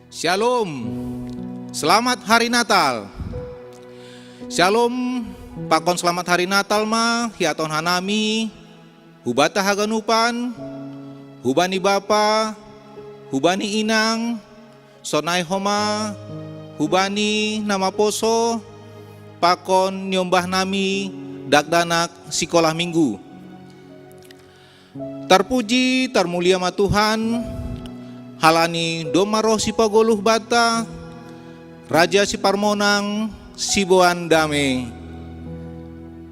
Shalom, selamat hari Natal. Shalom, pakon selamat hari Natal ma, hiaton hanami, hubata haganupan, hubani bapa, hubani inang, sonai homa, hubani nama poso, pakon nyombah nami, dakdanak sekolah minggu. Terpuji, termulia ma Tuhan, halani doma roh si pagoluh bata, raja si parmonang, si boan dame.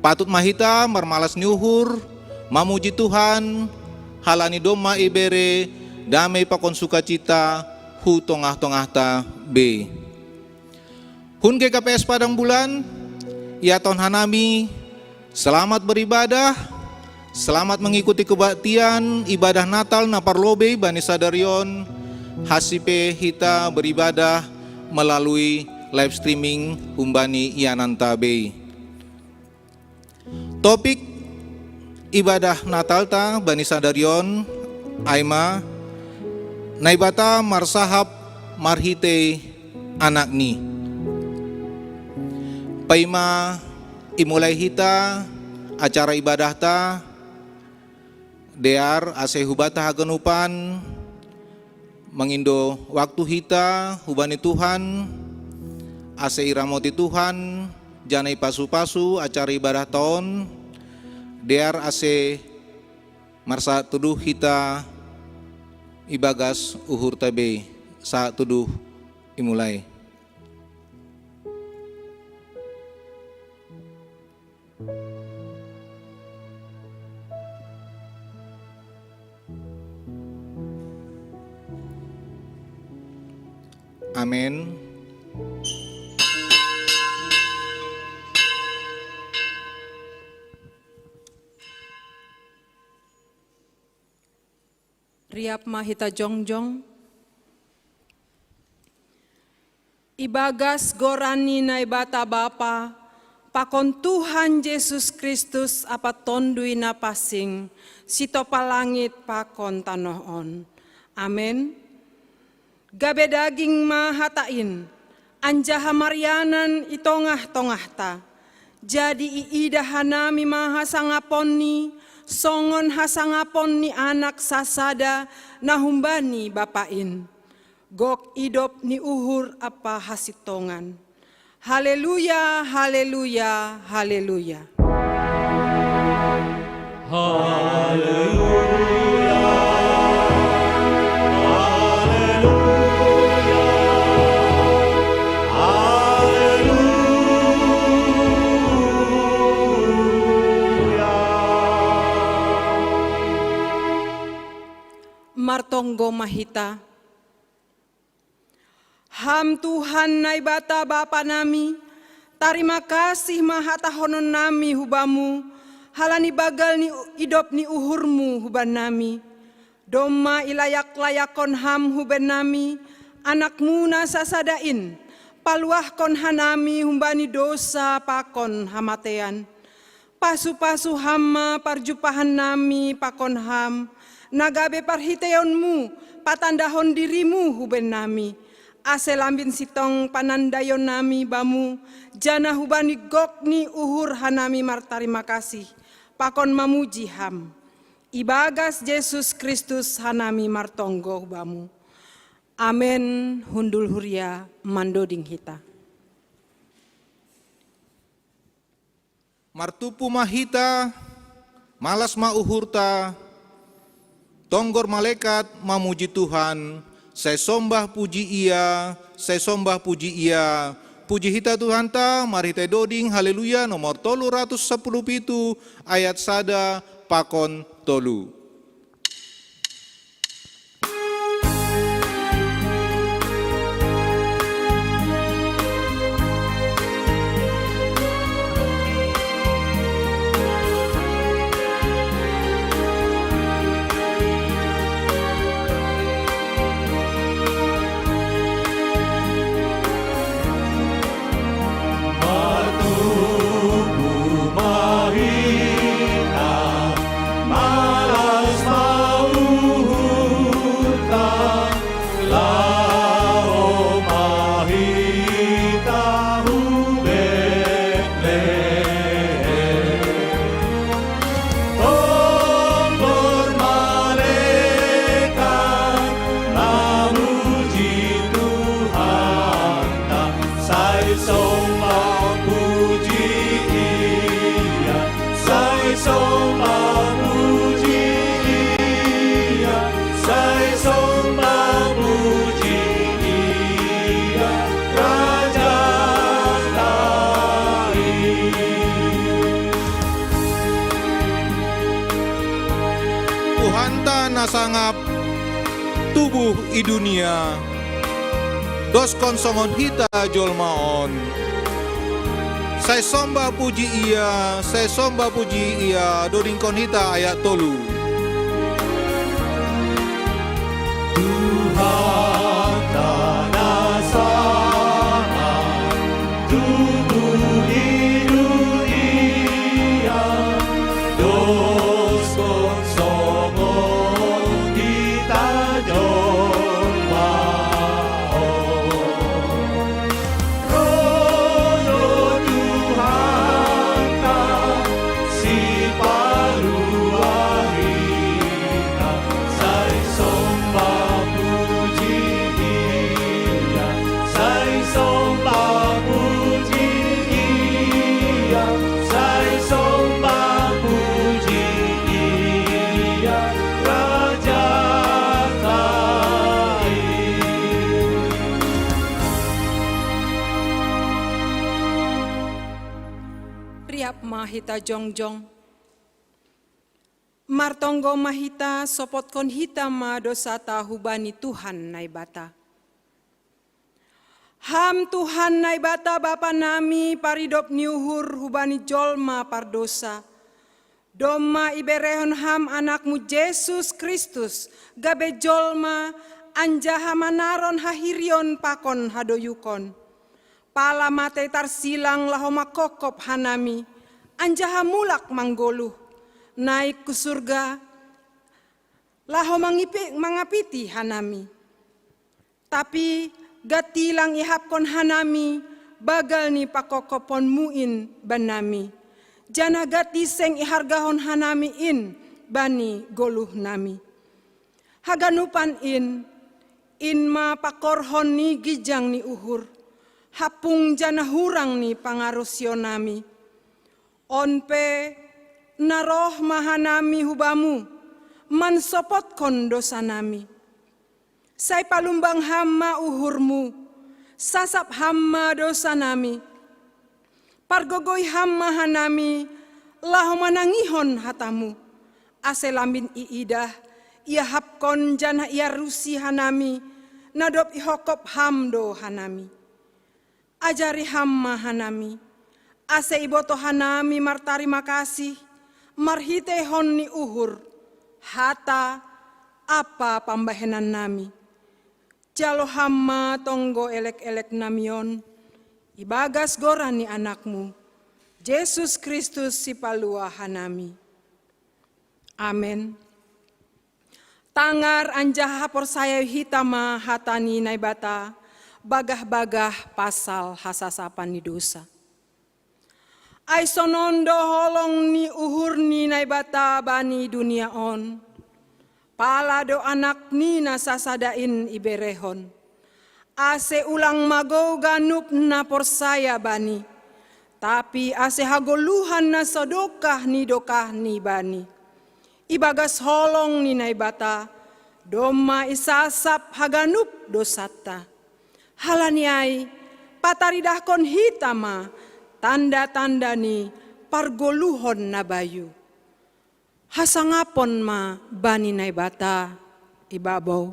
Patut mahita marmalas niuhur, mamuji Tuhan, halani doma ibere, damai pakon sukacita, hu tongah-tongah ta be. Hun GKPS Padang Bulan, ya ton hanami, selamat beribadah, selamat mengikuti kebaktian ibadah Natal na parlobe bani sadarion, hasipe hita beribadah melalui live streaming umbani iananta be. Topik ibadah Natal ta bani sadarion aima naibata marsahap marhite anak ni. Paima imulai hita acara ibadah ta dear ase hubata hagenupan mengindo waktu hita hubani Tuhan ase iramoti Tuhan janai pasu-pasu acara ibadah tahun dear ase marsa tuduh hita ibagas uhur tabe sa tuduh imulai. Amin. Riap mahita jongjong, ibagas gorani na ibata bapa, pakon Tuhan Yesus Kristus apa tondui na pasing, sito palangit pakon tanohon. Amin. Gabe daging mahatain, anjaha marianan itongah-tongah ta. Jadi iida hanami mahasangapon ni, songon hasangapon ni anak sasada nahumbani bapain. Gok idop ni uhur apa hasitongan. Haleluya, haleluya, haleluya. Haleluya. Martonggo mahita. Ham Tuhan nai bata bapa nami, tarima kasih mahatahonon nami hubamu, halani bagal ni idop ni uhurmu huban nami. Doma ilayak-layakon ham huban nami, anakmu nasasadain, paluahkon hanami humbani dosa pakon hamatean. Pasu-pasu hama parjupahan nami pakon ham, nagabe parhiteonmu, patandahon dirimu huben nami. Ase lambin sitong panandayon nami bamu, jana hubani gokni uhur hanami martarima kasih, pakon mamuji ham. Ibagas Yesus Kristus hanami martonggo bamu. Amen hundul huria mandoding hita. Martupu mahita, malas mauhurta, tonggor malaikat mamuji Tuhan, saya sombah puji ia, saya sombah puji ia. Puji hita Tuhan ta, mari hita doding, haleluya, nomor 310 pitu, ayat sada, pakon tolu. Mahita, malas tubuh i dunia, dos konsongon hita jolmaon. Saya sombah puji ia, dodingkon hita ayat tolu. Tuhan tanah sama, tubuh di dunia, dos konsongon kita jolmaon. Rono Tuhan ta, si paruah kita, sai sombah puji Dia, sai sombah puji Dia, sai sombah puji Dia, Raja Kain. Riap mahita jongjong. Martonggo mahita sopotkon hita ma dosata hubani Tuhan naibata. Ham Tuhan naibata Bapa nami paridop niuhur hubani jolma pardosa. Doma iberehon ham anakmu Yesus Kristus gabe jolma anjaha manaron hahirion pakon hadoyukon. Pala mate tarsilang lahoma kokop hanami anjaha mulak manggoluh naik ke surga laho mangapiti hanami. Tapi gatilang ihapkon hanami bagal ni pakokopon muin banami. Jana gati seng ihargahon hanami in bani goluh nami. Haganupan in ma pakorhon ni gijang ni uhur. Hapung jana hurang ni pangarusyo nami. Onpe naroh mahanami hubamu mansopotkon dosa nami. Sai palumbang hama uhurmu, sasap hama dosa nami. Pargogoy hama hanami, laho manangihon hatamu. Aselamin iidah, ia hapkon jana ia rusi hanami, nadop ihokop hamdo hanami. Ajari hama hanami, ase iboto hanami martari makasih, marhite hon ni uhur, hata apa pambahenan nami. Jalo hama tonggo elek-elek namion, ibagas goran ni anakmu, Yesus Kristus si palua hanami. Amen. Tangar anjah porsaya hitama hatani naibata, bagah-bagah pasal hasasapan ni dosa. Ay sonondo holong ni uhur ni naibata bani dunia on. Palado anak ni nasasadain iberehon. Ase ulang mago ganup na porsaya bani. Tapi ase hagoluhan na sodokah ni dokah ni bani. Ibagas holong ni naibata. Doma isasap haganup dosata. Halaniai pataridahkon hitama tanda-tanda ni pargoluhon na bayu. Hasangapon ma bani naibata ibabaw.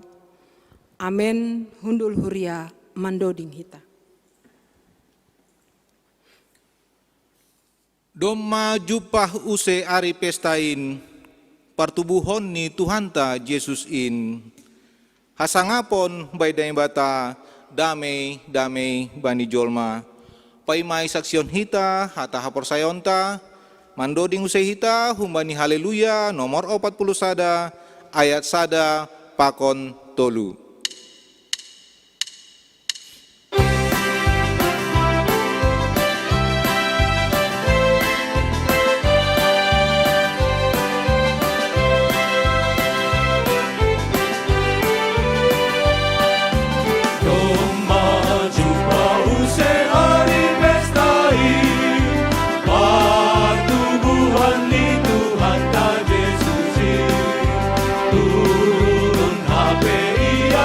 Amen hundul huria mandoding hita. Doma jupah use ari pestain partubuhon ni Tuhanta Yesus in. Hasangapon baydai bata damai bani jolma. Paimai saksion hita hata hapor sayonta mandoding usai hita humbani haleluya nomor 40 sada ayat sada pakon tolu. Turun HP ia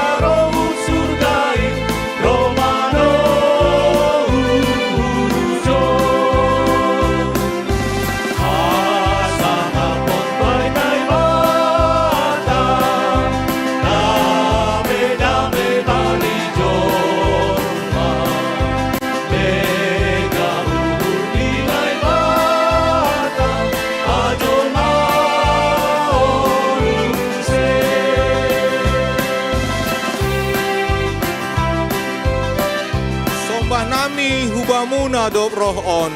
Tambah nami hubamuna dop roh on,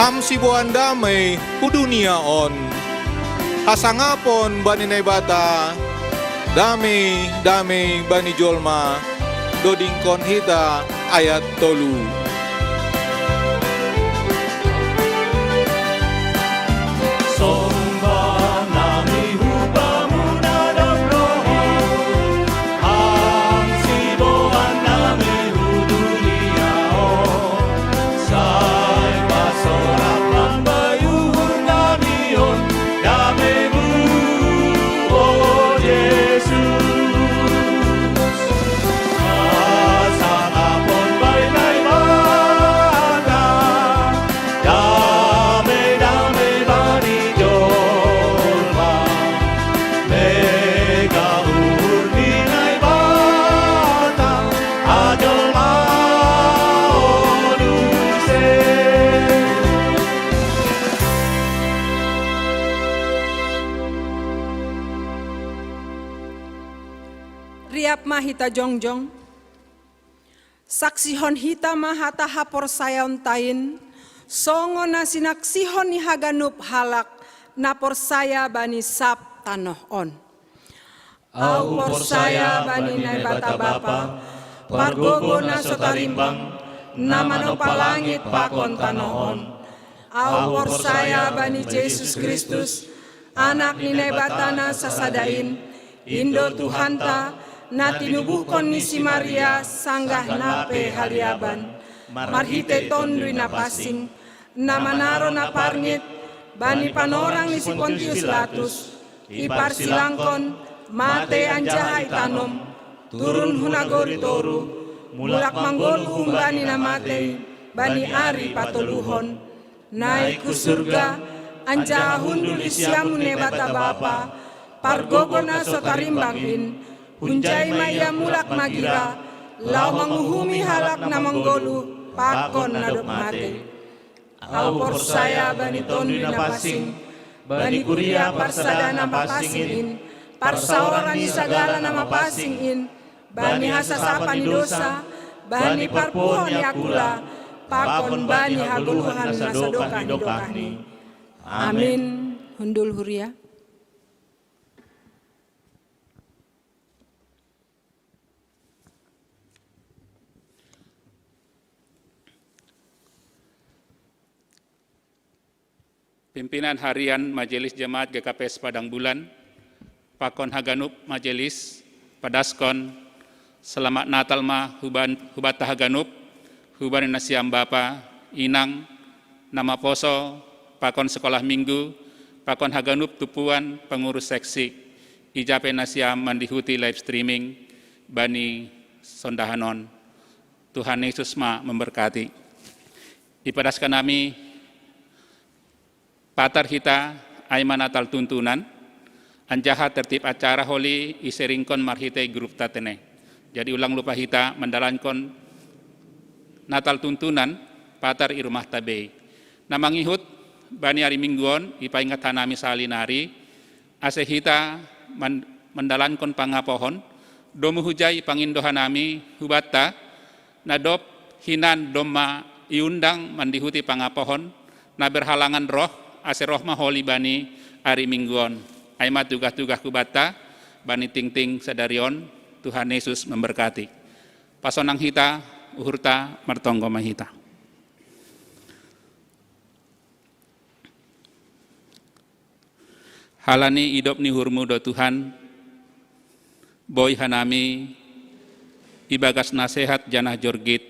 ham sibuan damai hu dunia on, hasangapon bani naibata, damai damai bani jolma, dodingkon hita ayat 3. Sombah nami hubamuna dop roh, ang sibuan nami hu dunia on, say pasorak lambayuhur nami on, damaimu oh Yesus. Asangapon bay naibata, damai-damai bani jolma, mega urni naibata, ajolma onuse. Riap mahita jongjong, saksihon hita mahata hapor sayon tain, songo na sinaksihon ni haganup halak, napor saya bani sap tanoh on. Au por saya bani naibata bapa, pargogo na sotarimbang, namano palangit pakon tanohon. Au por saya bani Yesus Kristus, anak ni naibata na sasadain, Indo Tuhanta, na tinubuhkon ni si Maria, sanggah nape haliaban, marhite tondui na pasing, na manaro na parngit, bani panorang ni si Pontius Latus, ipar silangkon, mate anjahay tanom, turun hunagori toru, mulak manggol humbani na mate, bani ari patoluhon, naik ku surga, anjaha hundul isyamu nebata bapa, pargogo na sotarimbangin, hunjai maya mulak magira, lau manguhumi halak na manggolu, pakon na dop mate. Au por saya bani tondui na pasing, bani kuria parsada na mapasingin, parsaoran ni sagala na mapasingin, bani hasasapan ni dosa, bani parpuhon ni akula, pakon bani haguluhan na sadokah-dokahni. Amin. Hundul huria. Pimpinan Harian Majelis Jemaat GKPS Padang Bulan, Pakon Haganup Majelis, Padaskon, Selamat Natal ma Hubata Haganup, Hubani Nasiam Bapa, Inang, Nama Poso, Pakon Sekolah Minggu, Pakon Haganup Tupuan, Pengurus Seksi, Ijape Nasiam Mandihuti Live Streaming, Bani Sondahanon. Tuhan Yesus ma memberkati. Ipadaskan nami Patar hita aiman natal tuntunan, anjaha tertib acara holi iseringkon marhite grup tatene. Jadi ulang lupa hita mendalankon natal tuntunan patar irumah tabe. Namangihut bani hari mingguon ipaingat hanami salinari, ase hita mendalankon pangapohon, domu hujai pangindohanami hubata, nadop hinan doma iundang mandihuti pangapohon, na berhalangan roh, ase roh maholi bani ari mingguon. Aimat tugah-tugah kubata, bani ting-ting sadarion, Tuhan Yesus memberkati. Pasonang hita, uhurta, martonggo mahita. Halani idop ni hurmu do Tuhan, boy hanami, ibagas nasehat janah jorgit,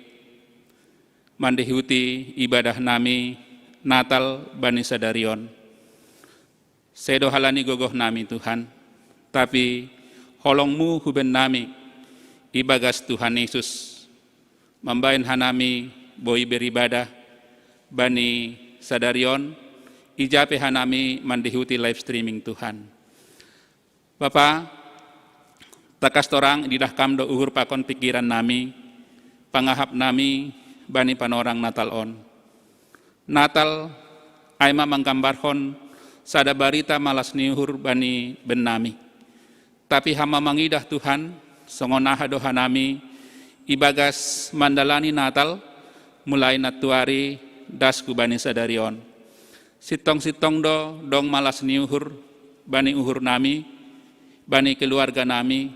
mandihuti ibadah nami, Natal bani sadarion. Sedo halani gogoh nami Tuhan, tapi holongmu huben nami, ibagas Tuhan Yesus, membain hanami boi beribadah, bani sadarion, ijape hanami mandihuti live streaming Tuhan. Bapa, takas torang didah kamdo uhur pakon pikiran nami, pangahap nami, bani panorang Natal on. Natal, aima menggambarkan sada barita malas niuhur bani benami. Tapi hama mangidah Tuhan, songonaha dohanami, ibagas mandalani Natal mulai natuari das kubani sadarion. Sitong-sitong dong malas niuhur bani uhur nami, bani keluarga nami,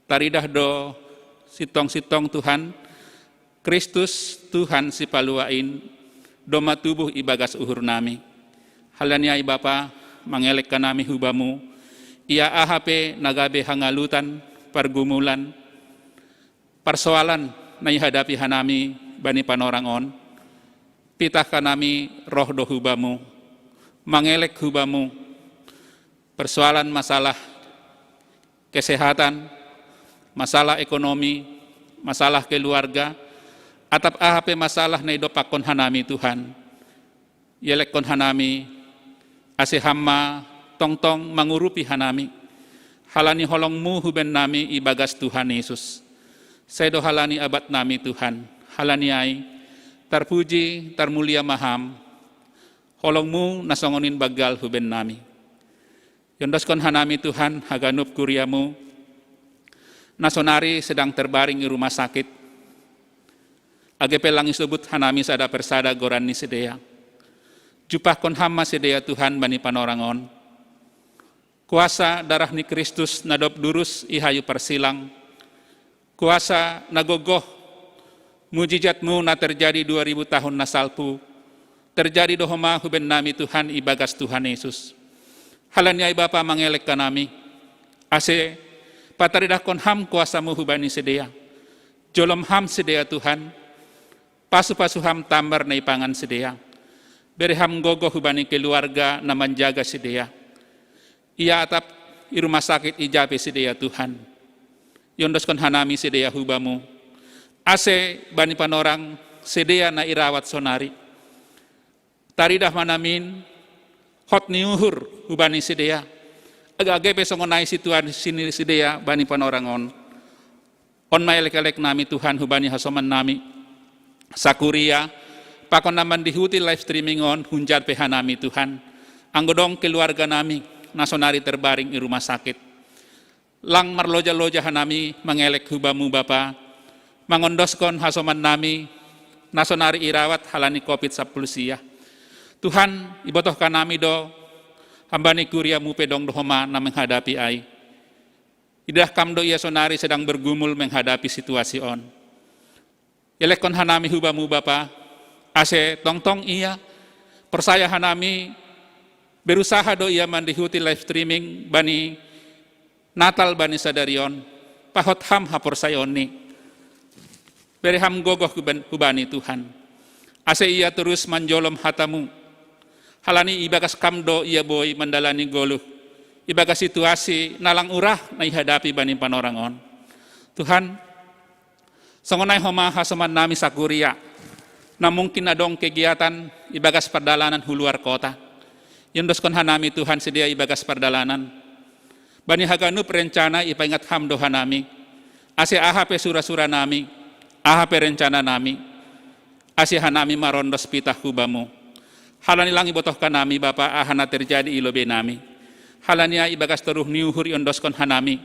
taridah do sitong-sitong Tuhan, Kristus Tuhan si paluain, doma tubuh ibagas uhur nami. Halanya Bapa mangelek ka nami hubamu, ia ahape nagabe hangalutan, pergumulan, persoalan na ihadapi hanami bani panorangon, pitah ka nami roh do hubamu, mangelek hubamu, persoalan masalah kesehatan, masalah ekonomi, masalah keluarga, atap ahape masalah na idopakon hanami Tuhan. Yelekon hanami, ase hamma tong-tong mangurupi hanami. Halani holongmu huben nami ibagas Tuhan Yesus. Sedo halani abad nami Tuhan. Halani ay tarpuji, tarmulia maham. Holongmu nasongonin bagal huben nami. Yondoskon hanami Tuhan haganup kuriamu. Nasonari sedang terbaring di rumah sakit. Agepe lang isubut hanami sada persada goran ni sedeya. Jupah kon hamma sedeya Tuhan bani panorangon. Kuasa darah ni Kristus nadop durus ihayu persilang. Kuasa nagogoh mujizatmu na terjadi 2000 tahun nasalpu. Terjadi dohoma huben nami Tuhan ibagas Tuhan Yesus. Halanyai Bapa mangelek ka nami. Ase pataridah kon ham kuasamu hubani sedeya. Jolom ham sedeya Tuhan. Pasu-pasu ham tambar na ipangan sedeya. Beri ham gogo hubani keluarga na menjaga sedeya. Ia atap i rumah sakit ijape sedeya Tuhan. Yondoskon hanami sedeya hubamu. Ase bani panorang sedeya na irawat sonari. Taridah manamin hot niuhur hubani sedeya. Agak-agak pesongonai situasi sini sedeya bani panorangon. On maelek-elek nami Tuhan hubani hasoman nami. Sakuria, pakon naman dihuti live streaming on, hunjat pehanami Tuhan. Anggodong keluarga nami, nasonari terbaring di rumah sakit. Lang marloja-loja hanami, mengelek hubamu Bapa. Mangondoskon hasoman nami, nasonari irawat halani COVID-19. Tuhan, ibotohkan nami do, hambani kuriamu pedong dohoma na menghadapi ai. Idah kamdo ia sonari sedang bergumul menghadapi situasi on. Yelekon hanami hubamu Bapa, ase tong-tong ia, persaya hanami, berusaha do ia mandihuti live streaming bani Natal bani sadarion, pahot ham hapor sayoni, beri ham gogoh hubani Tuhan, ase ia terus manjolom hatamu, halani ibagas kamdo ia boy mandalani goluh, ibagas situasi nalang urah na ihadapi bani panorangon. Tuhan, songonay homa hasaman nami sakuria, na mungkin adong kegiatan ibagas perdalanan huluar kota. Yondoskon hanami Tuhan sedia ibagas perdalanan. Bani haganup rencana ipaingat ham doha nami. Ase ahape sura-sura nami, ahape rencana nami. Ase hanami marondos pitah hubamu. Halani lang ibotohkan nami Bapa ahana terjadi ilobe nami. Halania ibagas teruh niuhur yondoskon hanami.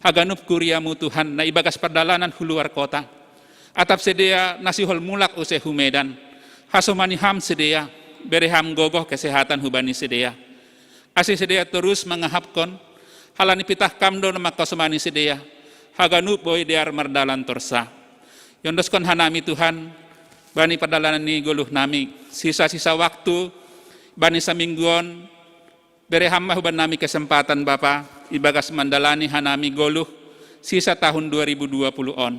Haganup kuriamu Tuhan na ibagas perdalanan huluar kota. Atap sedia nasihol mulak use humedan. Hasomani ham sedia, beri ham gogoh kesehatan hubani sedia. Ase sedia terus mengahapkon, halani pitah kamdo na makasomani sedia. Haganup boy dear mardalan torsa. Yondoskon hanami Tuhan, bani perdalanan ni goluh nami. Sisa-sisa waktu, bani samingguon, beri ham huban nami kesempatan Bapa. Ibagas mandalani hanami goluh sisa tahun 2020 on.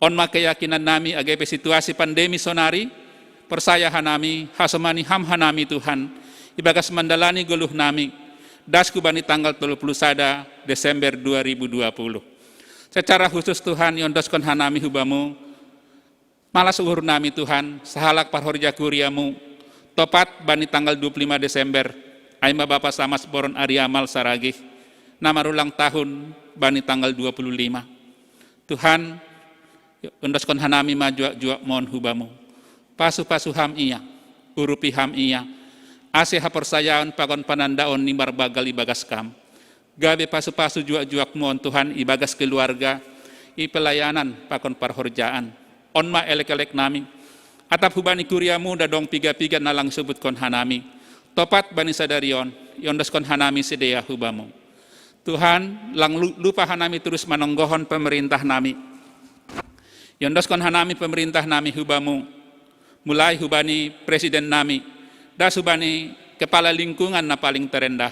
On keyakinan nami agape situasi pandemi sonari, persaya hanami, hasomani ham hanami Tuhan. Ibagas mandalani goluh nami, dasku bani tanggal 31 Desember 2020. Secara khusus Tuhan yondoskon hanami hubamu, malas uhur nami Tuhan, sahalak parhorja kuriamu, topat bani tanggal 25 Desember, aima Bapa samas boron ariamal saragih. Nama ulang tahun bani tanggal 25. Tuhan, undaskon hanami majua-jua mohon hubamu. Pasu-pasu ham iya, urupi ham iya. Ase hapersayaan pakon panandaon nimbar bagal ibagas kam. Gabe pasu-pasu jua-juak mohon Tuhan ibagas keluarga. i pelayanan pakon parhorjaan. Onma elek-elek nami. Atap hubani kuriamu dadong piga-piga nalang sebut kon hanami. Topat bani sadarion, yondos kon hanami sedia hubamu. Tuhan, lang lupa hanami terus manonggohon pemerintah nami. Yondos kon hanami pemerintah nami hubamu. Mulai hubani presiden nami. Das hubani kepala lingkungan na paling terendah.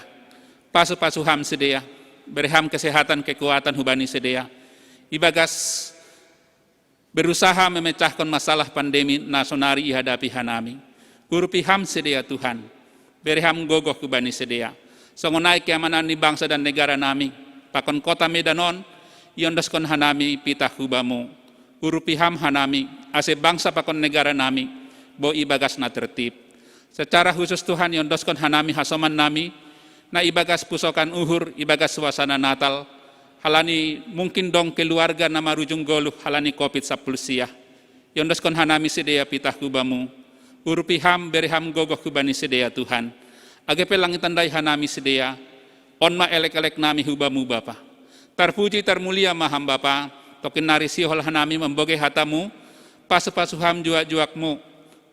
Pasu-pasuham sedia. Berham kesehatan kekuatan hubani sedia. Ibagas berusaha memecahkan masalah pandemi nasional ihadapi hanami. Kurupiham sedia Tuhan. Berham gogoh hubani sedia. Songonai keamanan di bangsa dan negara nami. Pakon kota Medanon, yondos kon hanami pitah hubamu. Urupiham hanami, ase bangsa pakon negara nami. Bo ibagas na tertib. Secara khusus Tuhan yondos kon hanami hasoman nami. Na ibagas pusokan uhur, ibagas suasana Natal. Halani mungkin dong keluarga nama rujung goluh halani COVID-19 siah. Yondos kon hanami sedia pitah hubamu. Urupiham beriham gogoh hubani sedia Tuhan. Agape langit tandai hanami sedia, onma elek-elek nami hubamu Bapa. Terpuji termulia maham Bapa, tokin nari sihol hanami memboge hatamu, pasu-pasuham juak-juakmu,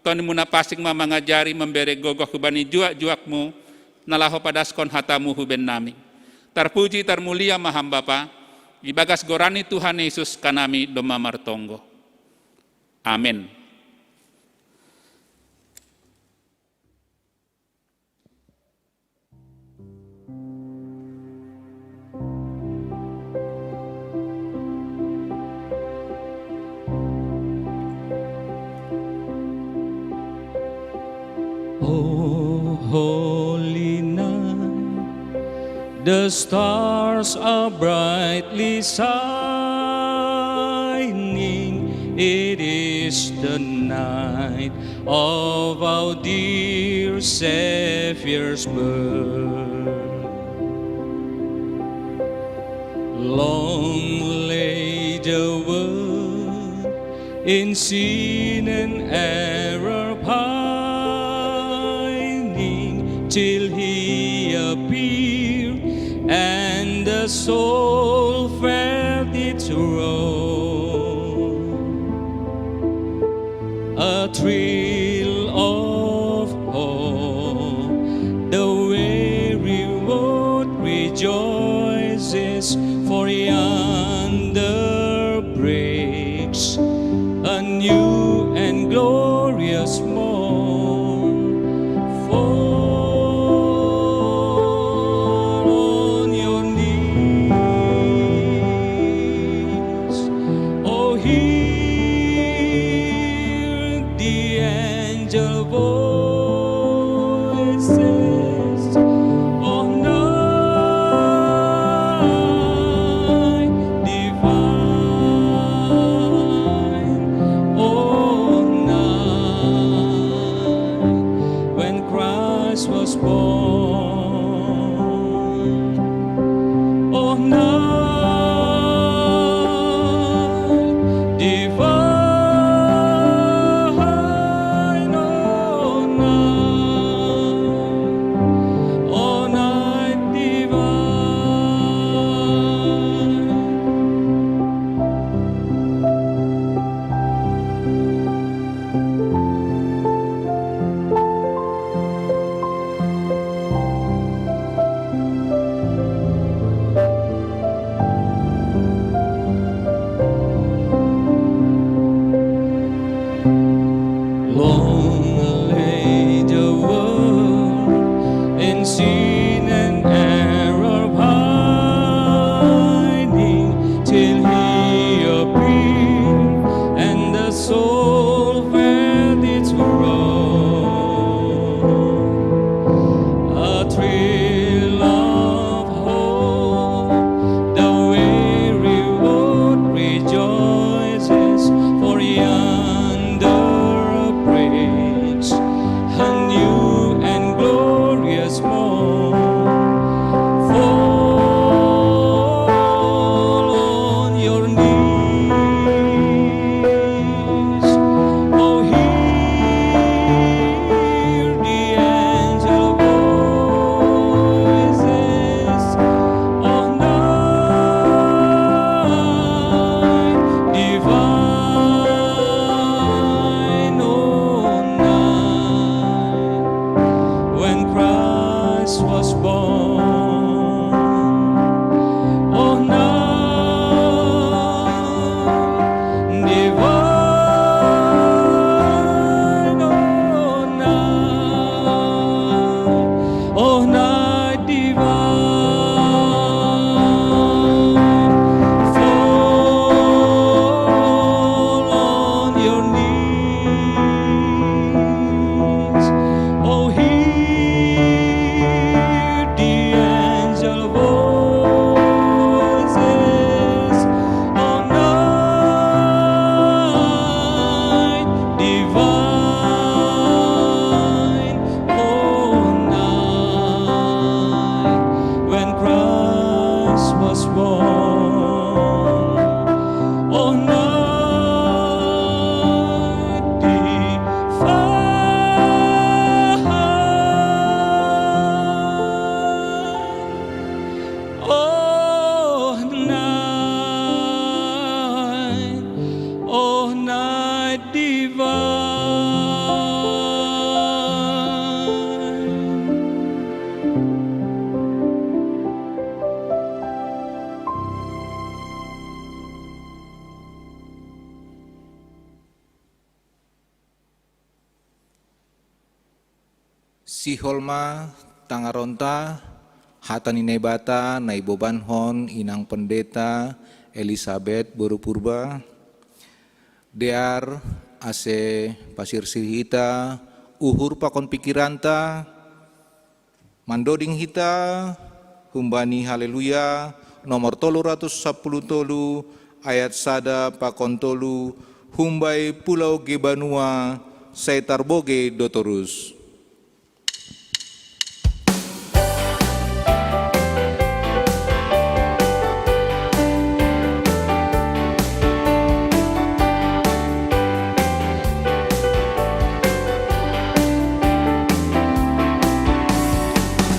toni muna pasing mangajari memberi gogoh hubani juak-juakmu, nalaho padaskon hatamu huben nami. Terpuji termulia maham Bapa, ibagas gorani Tuhan Yesus kanami doma martonggo. Amin. Oh, holy night, the stars are brightly shining. It is the night of our dear Savior's birth. Long lay the world in sin and error pining, till he appeared and the soul felt its roll. A thrill of hope, the weary world rejoices, for yonder breaks a new and glorious morn. Fall on your knees, oh hear the angel voices, oh night divine, oh night when Christ was born, oh night Si Holma Tangaronta Hatani Nebata Naibobanhon Inang Pendeta Elizabeth Borupurba Dear Ase Pasir Sirhita Uhur Pakon Pikiranta Mandoding Hita Humbani Haleluya nomor 310 tolu ayat sada pakon tolu Humbai Pulau Gebanua Saitarboge Dotorus.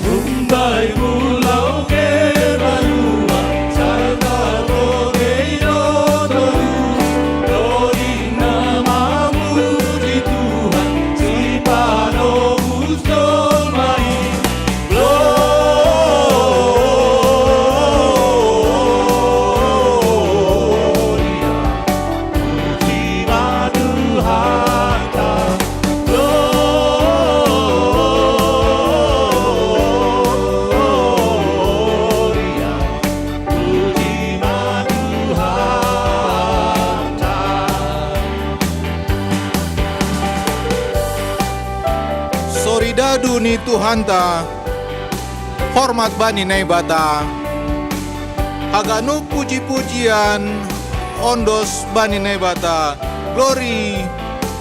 Humbai Pulau Gebanua Saitarboge Dotorus. Glory namamu di Tuhan si Panovus Dolmai. Gloria puji Maduhanta. Gloria puji Maduhanta. Soridadu ni Tuhanta, hormat bani naibata, haganu puji-pujian, ondos bani naibata, glory,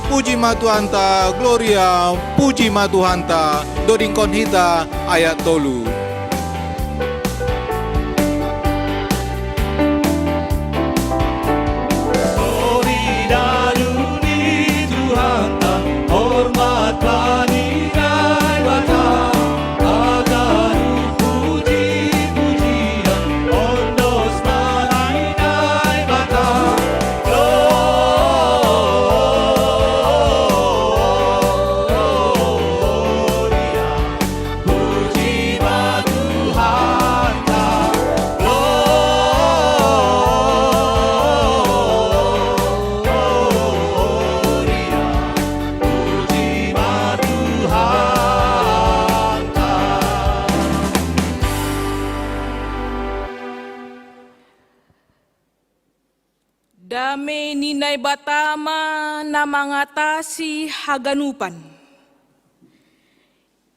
puji matuhanta, gloria, puji matuhanta, dodingkon hita ayat tolu. Soridadu ni Tuhanta, hormat bani naibata, aganu puji-pujian, ondos bani naibata. Gloria puji Maduhanta. Gloria puji Maduhanta. Dame ninay batama na mangatasi haganupan.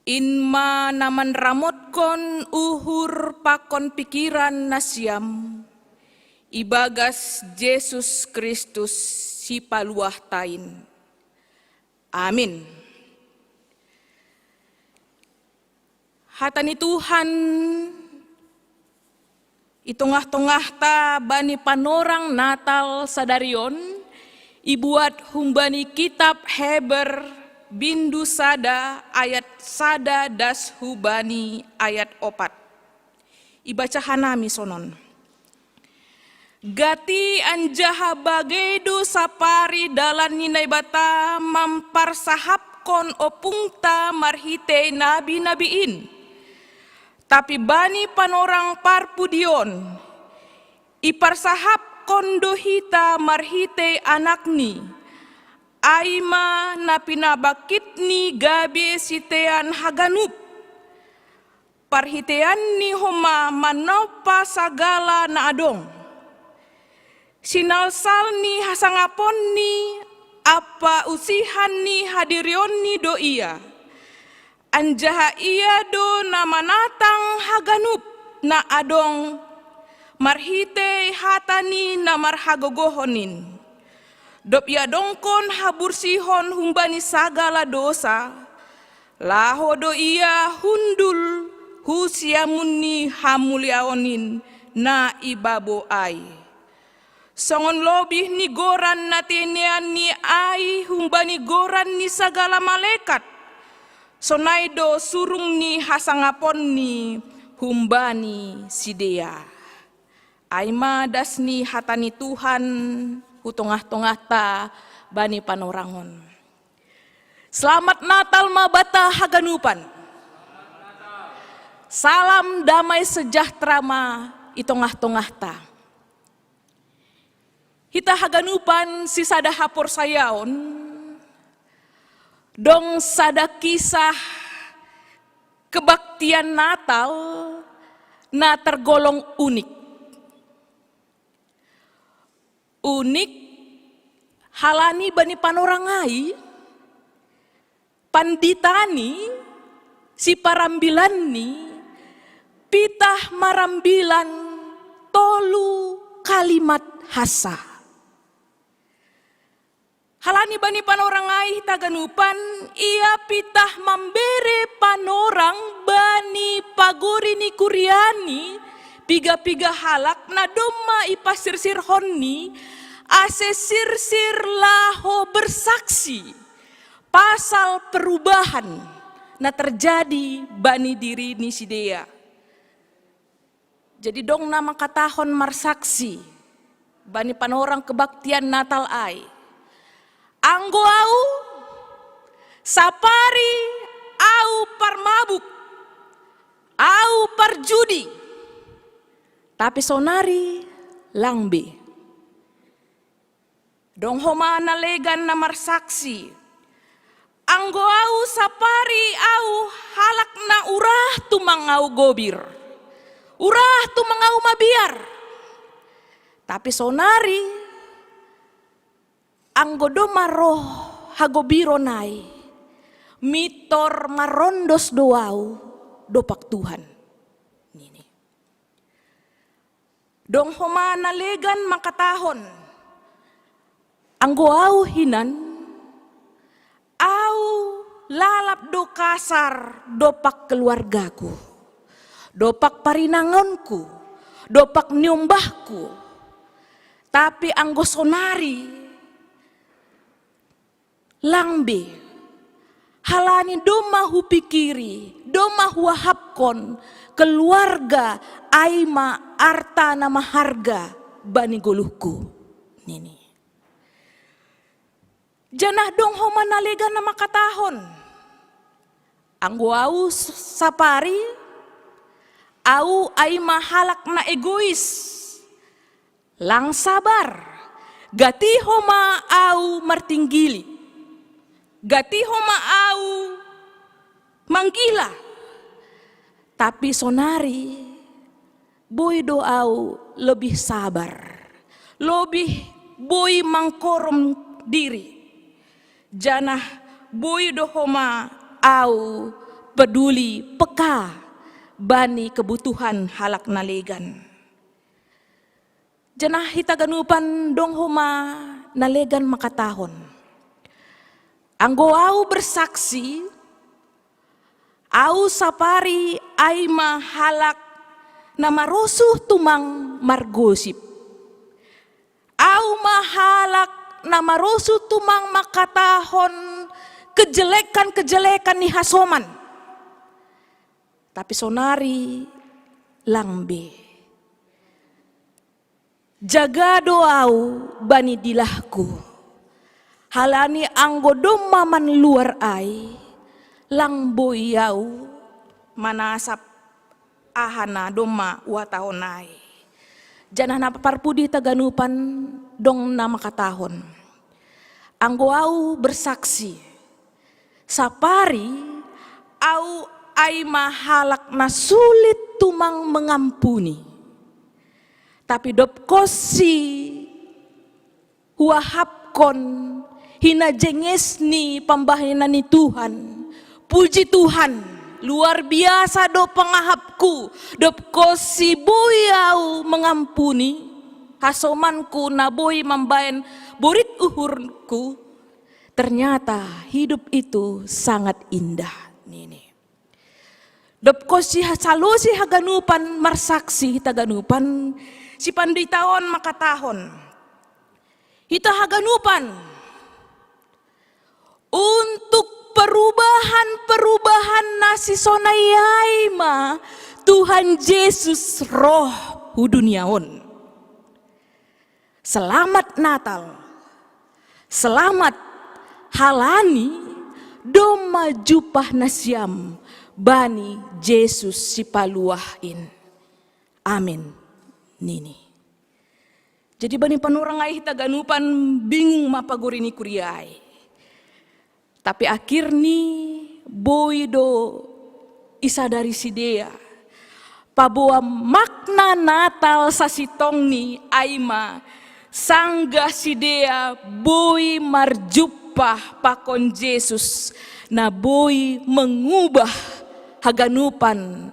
Inma naman ramotkon uhur pakon pikiran nasyam. Ibagas Jesus Kristus si paluah tain. Amin. Hatani Tuhan itongah-tongah ta bani panorang Natal sadarion, ibuat humbani kitab Heber bindu sada ayat sada das hubani ayat 4. Ibaca hanami sonon. Gati anjaha bagedu sapari dalan ninay bata mamparsahapkon opungta marhite nabi-nabiin. Tapi bani panorang parpudion, iparsahap kondohita marhite anakni, aima na pinabakitni gabi sitean haganup, parhitean ni homa manopa sagala na adong, sinalsal ni hasangapon ni apa usihan ni hadirion ni doia. Anjaha iya do na manatang haganup na adong marhite hatani na marhagogohonin. Dop ya dongkon habursihon humbani sagala dosa. Laho do iya hundul husiamunni hamuliaonin na ibabo ai. Songon lobih ni goran na tinean ni ai humbani goran ni sagala malaikat. Sonaido surung ni hasangapon ni humbani sidea. Aima dasni hatani Tuhan. hutungah-tungah ta bani panorangon. Selamat Natal mabata haganupan. Salam damai sejahtera ma itongah-tongah ta. Hita haganupan si sada hapor sayaon, dong sada kisah kebaktian Natal na tergolong unik. Unik halani bani panorangai, panditani, si parambilani, pitah marambilan tolu kalimat hasa. Halani bani panorangai taganupan, ia pitah memberi panorang bani pagori ni kuriani, piga-piga halak na doma ipasirsir honni, ase sirsir laho bersaksi, pasal perubahan na terjadi bani diri ni sidea. Jadi dong nama katahon marsaksi, bani panorang kebaktian Natal ai. Anggo au, sapari au parmabuk, au parjudi, tapi sonari langbe. Dong homa nalegan namar saksi, anggo au sapari au halak na urah tumangau gobir, urah tumangau mabiar, tapi sonari anggodo maroh hagobiro nai, mitor marondos doau dopak Tuhan. Nini. Dong homa nalegan makatahon, anggo au hinan, au lalap do kasar dopak keluargaku, dopak parinangonku, dopak nyombahku, tapi anggo sonari langbe, halani doma hupikiri, doma huahapkon, keluarga aima arta nama harga bani goluhku. Nini. Janah dong homa nalega nama katahon. Anggo au sapari, au aima halak na egois, lang sabar, gati homa au martinggili. Gati homa au manggila, tapi sonari boy doau lebih sabar, lebih boy mangkorom diri, janah boy do homa au peduli peka bani kebutuhan halak nalegan. Janah hita ganupan dong homa nalegan makatahon. Anggo au bersaksi, au sapari aima halak nama rosuh tumang margosip. Au mahalak nama rosuh tumang makatahon kejelekan-kejelekan ni hasoman. Tapi sonari langbe. Jaga doau bani dilahku. Halani anggo doma man luar ai, lang boyau manasap ahana doma watahonai. Janah napa parpudi taganupan dong nama katahon. Anggo au bersaksi, sapari au ai mahalak na sulit tumang mengampuni. Tapi dop kosi huahapkon hina jenges ni pambahinan ni Tuhan. Puji Tuhan, luar biasa do pangahapku, dop kosi boyau mengampuni, hasomanku na boy mambayan borit uhurku. Ternyata hidup itu sangat indah. Nini. Dop kosi salosi haganupan marsaksi taganupan, si panditaon makatahon. Hita haganupan untuk perubahan-perubahan nasi sonayai ma Tuhan Yesus roh huduniaon. Selamat Natal. Selamat halani doma jupah nasyam bani Jesus si paluahin. Amin. Nini. Jadi bani panurang ay taganupan bingung mapagurini kuriay. Tapi akhirnya boy do isa dari sidea. Pabuwa makna Natal sa sitong ni Aima sangga sidea boy marjupah pakon Jesus na boy mengubah haganupan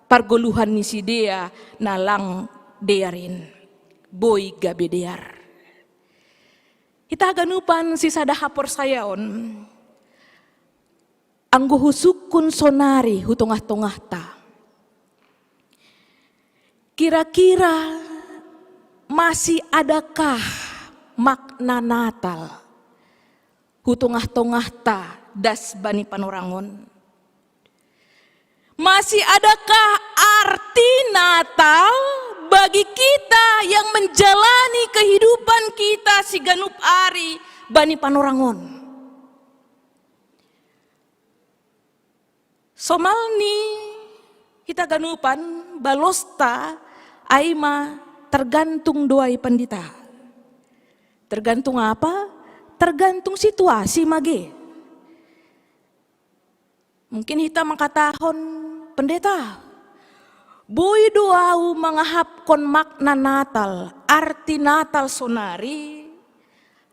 pargoluhan ni sidea na lang dearin boy gabi dear. Ita haganupan si sadahapor sayaon anggo husukun sonari hutungah-tungah ta. Kira-kira masih adakah makna Natal hutungah-tungah ta das bani panorangon? Masih adakah arti Natal bagi kita yang menjalani kehidupan kita si ganup ari bani panorangon? Somalni kita ganupan balosta aima tergantung doai pandita. Tergantung apa? Tergantung situasi mage. Mungkin kita mengkatahon pendeta. Boy doau mangahapkon makna Natal, arti Natal sonari.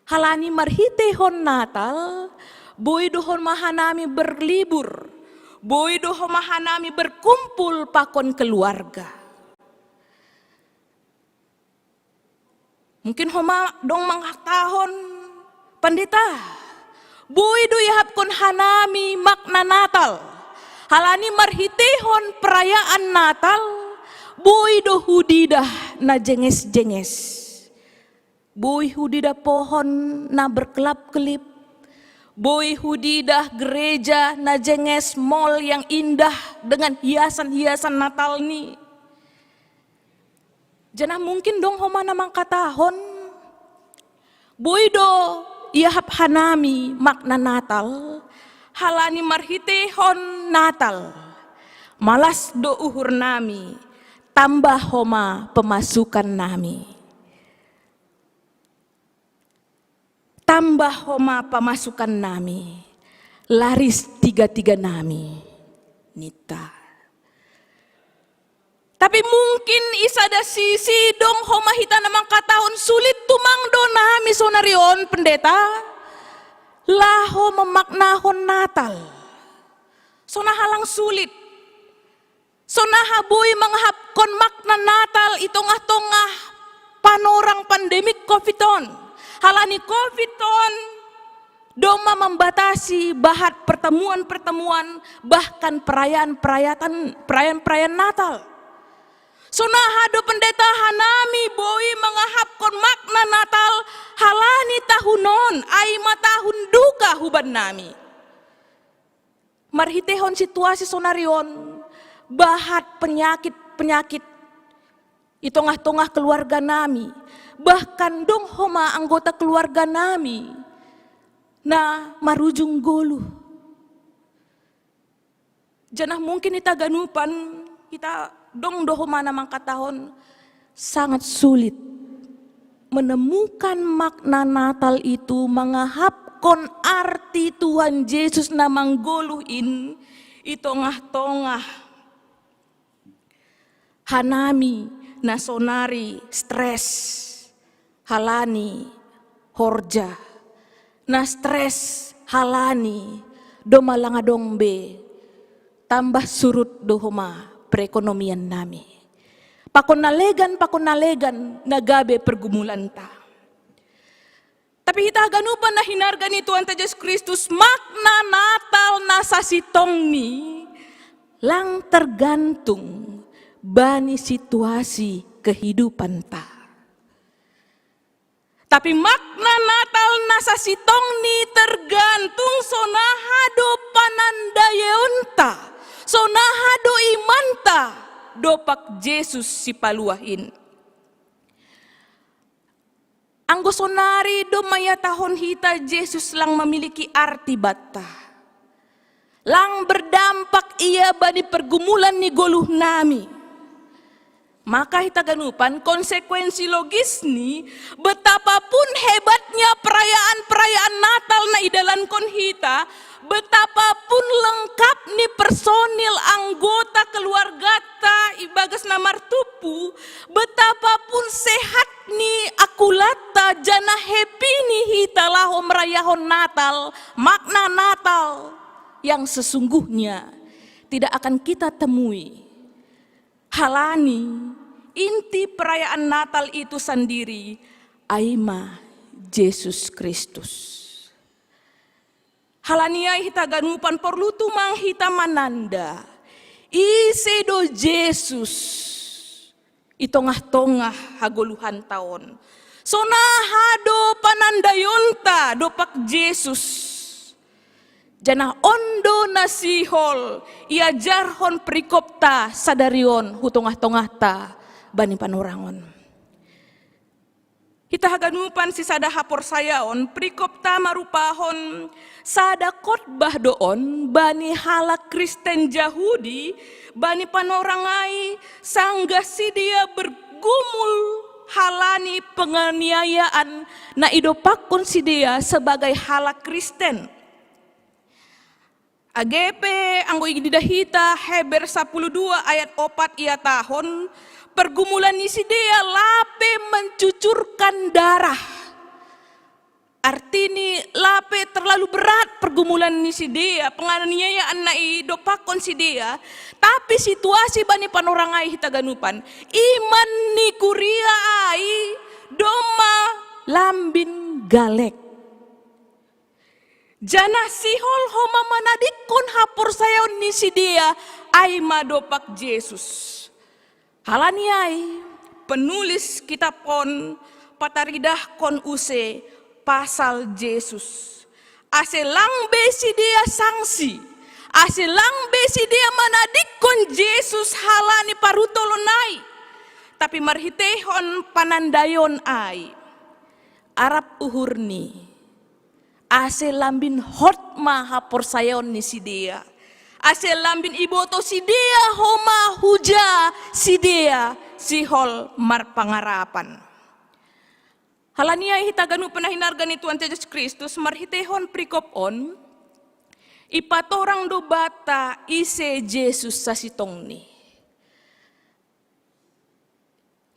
Halani marhitehon Natal, boy dohon mahanami berlibur. Boy dohon mahanami berkumpul pakon keluarga. Mungkin homa dong manghatahon pendeta. Boy do yahapkon hanami makna Natal. Halani marhitehon perayaan Natal. Boy do hudidah na jenges-jenges. Boy hudidah pohon na berkelap-kelip. Boy hudidah gereja na jenges mall yang indah dengan hiasan-hiasan Natal ni. Jangan mungkin dong homa namang katahon. Boy do iahap hanami makna Natal. Halani marhitehon Natal. Malas do uhur nami. Tambah homa pemasukan nami. Tambah homa pemasukan nami. Laris tiga-tiga nami. Nita. Tapi mungkin isada sisi dong homa hita namang katahon sulit tumang do nami sonarion pendeta. Laho memaknahon Natal. Sonahalang sulit. Sonahaboy manghapkon makna Natal itongah-tongah panorang pandemik COVID-19. Halani COVID-19 doma membatasi bahat pertemuan-pertemuan bahkan perayaan-perayaan Natal. Sonahado pendeta hanami boy mangahapkon makna Natal halani tahunon ay matahun duka huban nami. Marhitehon situasi sonarion bahat penyakit itongah-tongah keluarga nami. Bahkan dong homa anggota keluarga nami na marujung golu. Janah mungkin ita ganupan kita dong dohoma namang katahon sangat sulit menemukan makna Natal itu mangahapkon arti Tuhan Yesus namang goluhin itongah-tongah hanami nasonari stres. Halani horja na stres halani domalanga dongbe tambah surut dohoma perekonomian nami pakon nalegan nagabe pergumulan ta. Tapi kita ganupan na hinarga ni Tuhan Yesus Kristus makna Natal nasa sitong ni lang tergantung bani situasi kehidupan ta. Tapi makna Natal nasa sitong ni tergantung sonahado panandayeonta, sonahado imanta, dopak Yesus si paluahin. Anggo sonari do maya tahun hita Yesus lang memiliki arti bata. Lang berdampak ia bani pergumulan ni goluh nami. Maka hita ganupan konsekuensi logis ni betapapun hebatnya perayaan-perayaan Natal na idalan kon hita, betapapun lengkap ni personil anggota keluarga ta ibagas na martupu, betapapun sehat ni akulata jana happy ni hita laho merayahon Natal, makna Natal yang sesungguhnya tidak akan kita temui. Halani inti perayaan Natal itu sendiri aima Yesus Kristus. Halania hita ganupan perlu tumang hita mananda isedo Yesus itongah-tongah hagoluhan tahun. Sonahado panandayonta dopak Yesus. Jana ondo nasihol ia jarhon perikopta sadarion hutongah-tongah ta bani panorangon. Kita haganupan si sada hapor sayaon perikopta marupahon sada khotbah doon bani halak Kristen Yahudi bani panorangai sangga si dia bergumul halani penganiayaan na idopakon si dia sebagai halak Kristen. AGP anggo igidahita Heber 12 ayat 4 ia tahun pergumulan isi dia lape mencucurkan darah. Artini lape terlalu berat pergumulan isi dia penganiayaan na idopakon si dia, tapi situasi bani panorangai hita ganupan iman ni kuria ai doma lambin galek. Jana sihol homa manadikon hapor sayon ni si dia ay madopak Yesus. Halaniay penulis kitab kon pataridah kon use pasal Yesus. Aselang besi dia sanksi. Aselang besi dia manadikon Yesus halani parutolonai. Tapi marhitehon panandayon ay Arab uhurni. Ase lambin hotma hapor sayon ni si dia. Ase lambin iboto si dia homa huja si dia sihol mar pangarapan. Halania hita ganu panahinarga ni Tuhan Yesus Kristus marhitehon prikopon ipatorang do bata ise Yesus sa sitong ni.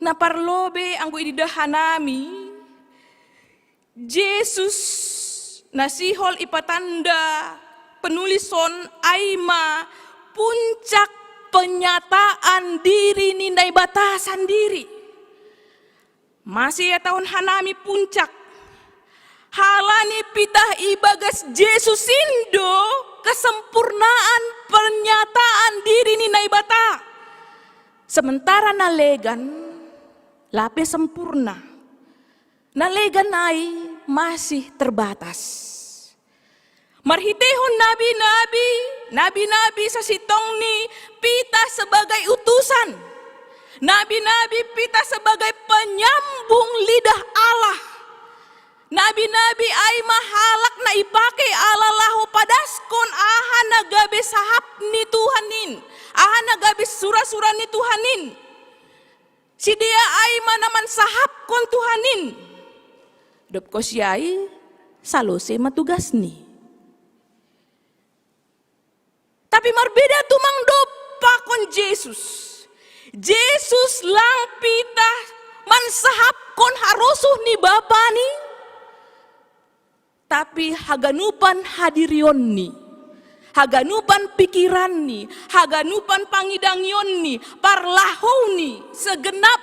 Naparlobe anggo ididahanami Yesus nasihol ipatanda penulison aima puncak penyataan diri nindai batasan diri. Masih ya tahun hanami puncak. Halani pitah ibagas Yesus indo kesempurnaan pernyataan diri nindai bata. Sementara nalegan lape sempurna. Nalegan ai masih terbatas. Marhitehon nabi-nabi sa sitong ni pita sebagai utusan. Nabi-nabi pita sebagai penyambung lidah Allah. Nabi-nabi ay mahalak na ipake Allah lahu padaskon aha nagabe sahap ni Tuhanin. Aha nagabe sura-sura ni Tuhanin. Si dia ay manaman sahap kon Tuhanin. Dop ko siya'y salose matugas ni. Tapi marbeda tumang dopa kon Yesus. Yesus lang pita mansahap kon harusuh ni Bapa ni. Tapi haganupan hadirion ni. Haganupan pikiran ni. Haganupan pangidangyon ni. Parlahou ni. Segenap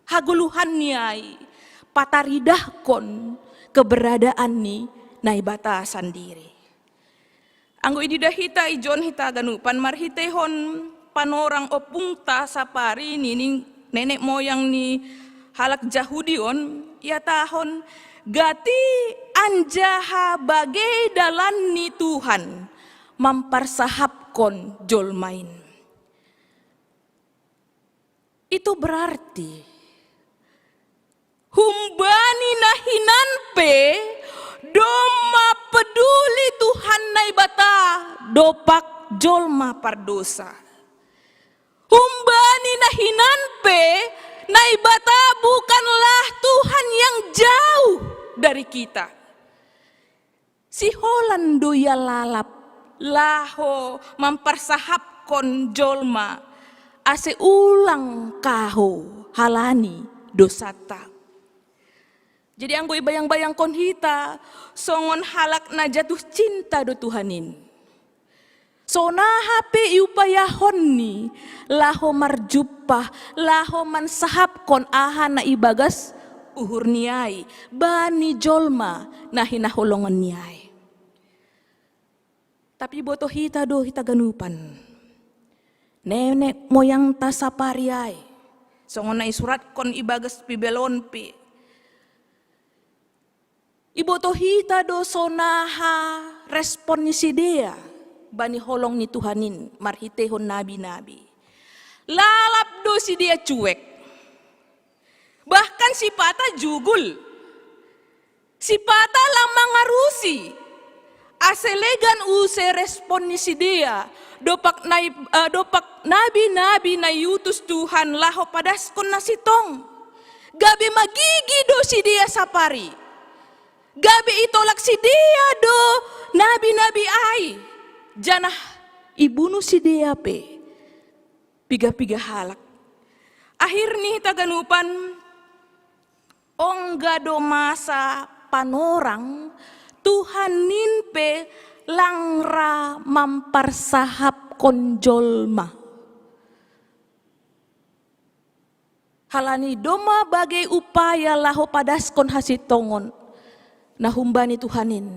haguluhan niay. Pataridah kon keberadaan ni nai batasan diri. Anggo ididahita ijon hita ganupan marhitehon panorang opungta sapari ni nenek moyang ni halak Jahudion ia tahon gati anjaha bagai dalan ni Tuhan mempersahapkon jolmain. Itu berarti Humbani nahinan pe doma peduli Tuhan nai bata dopak jolma pardosa. Humbani nahinan pe nai bata bukanlah Tuhan yang jauh dari kita. Si holan doya lalap laho mempersahapkon jolma ase ulang kaho halani dosata. Jadi anggo bayang-bayang kon hita songon halak na jatuh cinta do Tuhanin. Sona hape iupayahon ni laho marjupah laho mansahap kon aha na ibagas uhur niai bani jolma na hinaholongan niai. Tapi boto hita do hita ganupan. Nenek moyang tasapariai. Songon na isurat kon ibagas pibelon pi. Iboto hita do sonaha respon ni si dea bani holong ni Tuhanin marhitehon nabi-nabi. Lalap do si dia cuek. Bahkan si pata jugul. Si pata lamang ngarusi. Aselegan use respon ni si dia dopak nabi-nabi na yutus Tuhan laho padaskon na sitong. Gabe magigi do si dia sapari. Gabi itolak si dia do nabi-nabi ai. Janah ibunuh si dia pe. Piga-piga halak. Akhirnya taganupan ongga do masa panorang Tuhan ninpe langra mempersahap konjolma. Halani doma bagai upaya laho padaskon hasitongon. Nah humbani Tuhanin,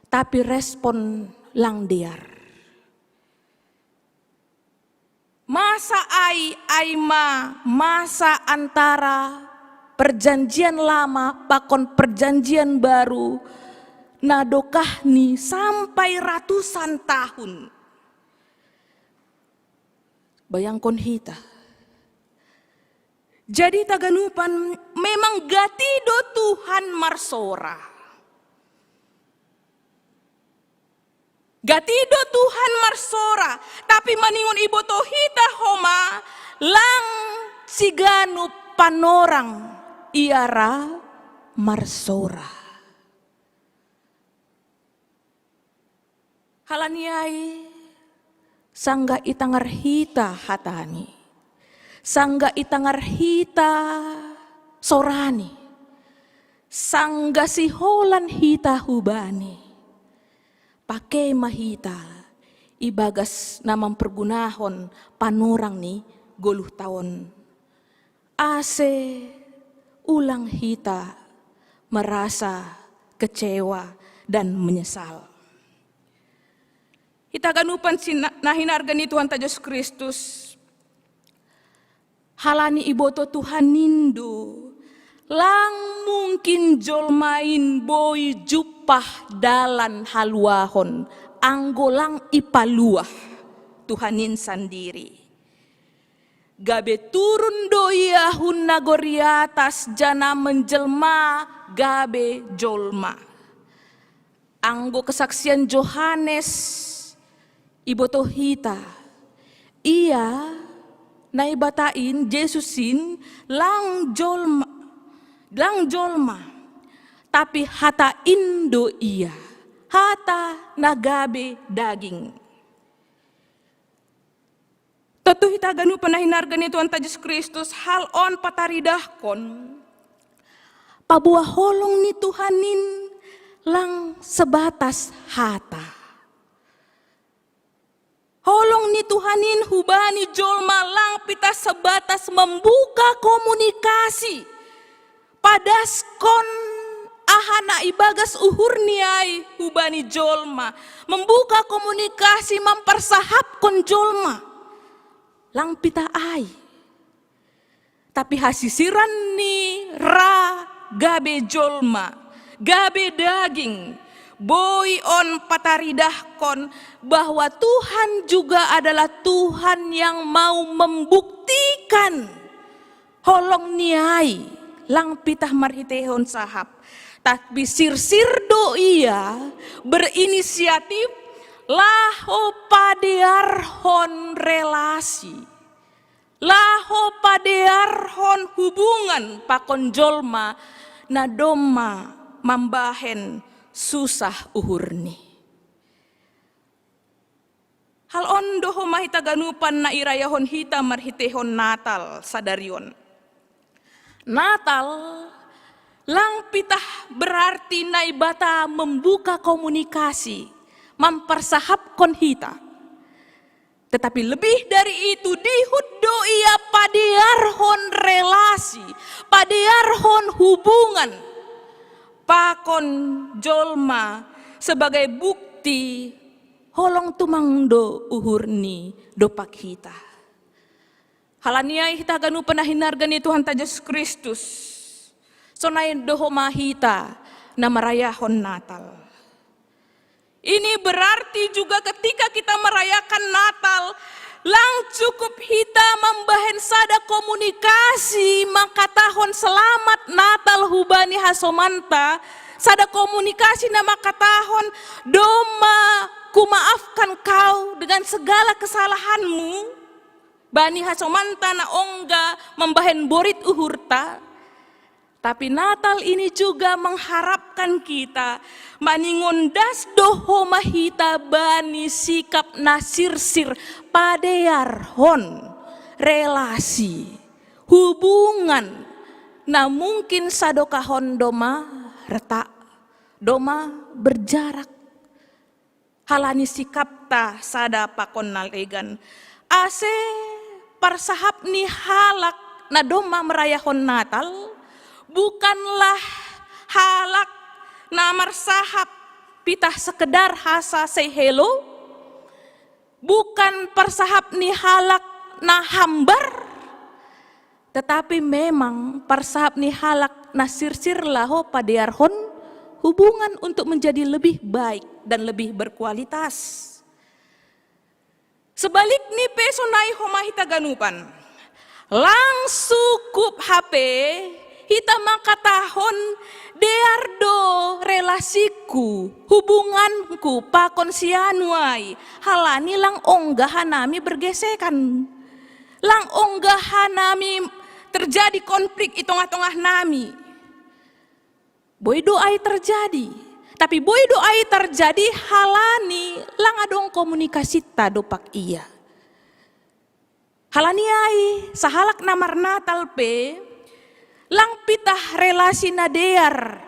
tapi respon lang diar. Masa masa antara perjanjian lama pakon perjanjian baru, nadokah ni sampai ratusan tahun. Bayangkon hita. Jadi taganupan memang gatido Tuhan marsora. Gatido Tuhan marsora, tapi maningon iboto hita homa lang siganu panorang iara marsora. Halaniai sangga itangar hita hatani, sangga itangar hita sorani, sangga siholan hita hubani. Pakai mahita ibagas namang pergunahon panorang ni goluh tahun. Ase ulang hita merasa kecewa dan menyesal. Hita ganupan nahinargan ni Tuhan Yesus Kristus. Halani iboto Tuhan nindu. Lang mungkin jolmain boy jupah dalan haluahon anggolang ipaluah Tuhanin sendiri. Gabe turun doyahun nagoriatas jana menjelma gabe jolma. Anggo kesaksian Yohanes iboto hita. Ia naibatain Yesusin lang jolma. Tapi hata indo iya, hata nagabe daging. Tentu hita ganu panahinargan ni Tuhan Yesus Kristus hal on pataridahkon. Pabuah holong ni Tuhanin lang sebatas hata. Holong ni Tuhanin hubani jolma lang pita sebatas membuka komunikasi. Padaskon ahana ibagas uhur niai hubani jolma. Membuka komunikasi mempersahapkon jolma. Lang pita ai. Tapi hasisiran ni ra gabe jolma. Gabe daging. Boy on pataridahkon bahwa Tuhan juga adalah Tuhan yang mau membuktikan holong niai lang pitah marhitehon sahap. Tapi sirsir do ia berinisiatif laho padearhon relasi. Laho padearhon hubungan pakon jolma na doma mambahen susah uhurni. Hal ondo mahita ganupan na irayahon hita marhitehon Natal sadarion. Natal lang pitah berarti naibata membuka komunikasi, mempersahapkon hita. Tetapi lebih dari itu dihuddo ia padearhon relasi, padearhon hubungan pakon jolma sebagai bukti holong tumangdo uhurni dopak hita. Halaniai hita ganu penahinargani Tuhan ta Yesus Kristus. Sonai doho mahita na marayahon Natal. Ini berarti juga ketika kita merayakan Natal, lang cukup hita membahen sada komunikasi maka tahun selamat Natal hubani hasomanta, sada komunikasi na maka tahun doma kumaafkan kau dengan segala kesalahanmu, bani hasomanta na ongga membahen borit uhurta. Tapi Natal ini juga mengharapkan kita maningondas doho mahita bani sikap nasirsir padearhon relasi hubungan na mungkin sadokahon doma retak doma berjarak halani sikap ta sada pakon nalegan ase parsahap ni halak na doma merayahon Natal. Bukanlah halak namar sahap pitah sekedar hasa say hello. Bukan persahap ni halak na hambar. Tetapi memang persahap ni halak na sirsir laho padearhon hubungan untuk menjadi lebih baik dan lebih berkualitas. Sebalik ni pesonai homahita ganupan. Lang sukup HP hita makatahon deardo relasiku, hubunganku pakon sianuai, halani lang onggahanami bergesekan. Lang onggahanami terjadi konflik itong-tongah nami. Boy doai terjadi, tapi boy doai terjadi halani lang adong komunikasi tadopak iya. Halani ai sahalak namar Natal pe, lang pitah relasi nadear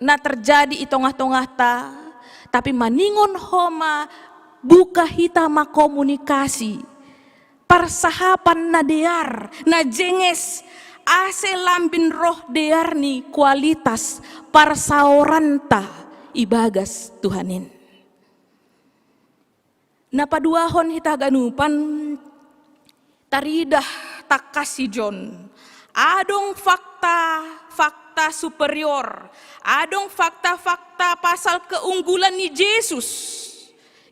na terjadi itongah-tongah ta, tapi maningon homa buka hitama komunikasi, persahapan nadear, na jenges ase lambin roh dear ni kualitas parsaoranta ibagas Tuhanin. Napaduahon hita ganupan taridah takasi John. Adong fakta superior, adong fakta pasal keunggulan ni Yesus.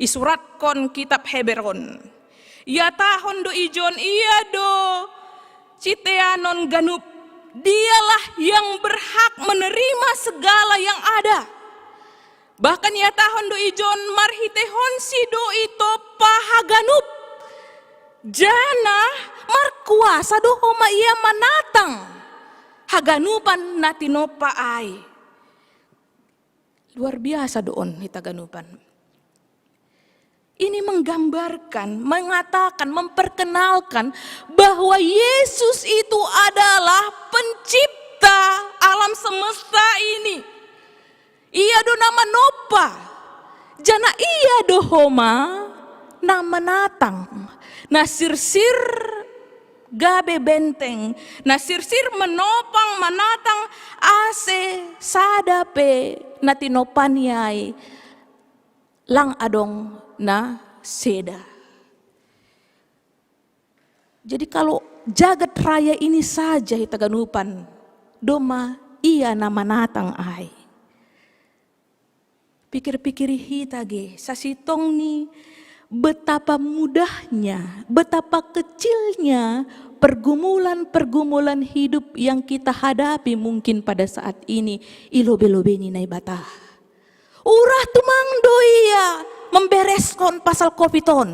Isuratkan kitab Heberon. Ya tahon do ijon iya do citeanon ganup. Dialah yang berhak menerima segala yang ada. Bahkan ya tahon do ijon marhitehon si do ito pahaganup. Jana markuasa doho ma iya manatang haganupan natinopa ay. Luar biasa doon hitaganupan. Ini menggambarkan, mengatakan, memperkenalkan bahwa Yesus itu adalah pencipta alam semesta ini. Ia do nama nopa. Jana iya dohoma nama natang. Nasirsir gabe benteng, nasirsir menopang manatang ase sadape natinopaniai lang adong na seda. Jadi kalau jagat raya ini saja hitaganupan doma iya nama natang ai. Pikir-pikir hita ge sasitong ni betapa mudahnya, betapa kecilnya pergumulan-pergumulan hidup yang kita hadapi mungkin pada saat ini. Ilobe-lobeni nai bata. Urah tumang doia membereskon pasal COVID-on.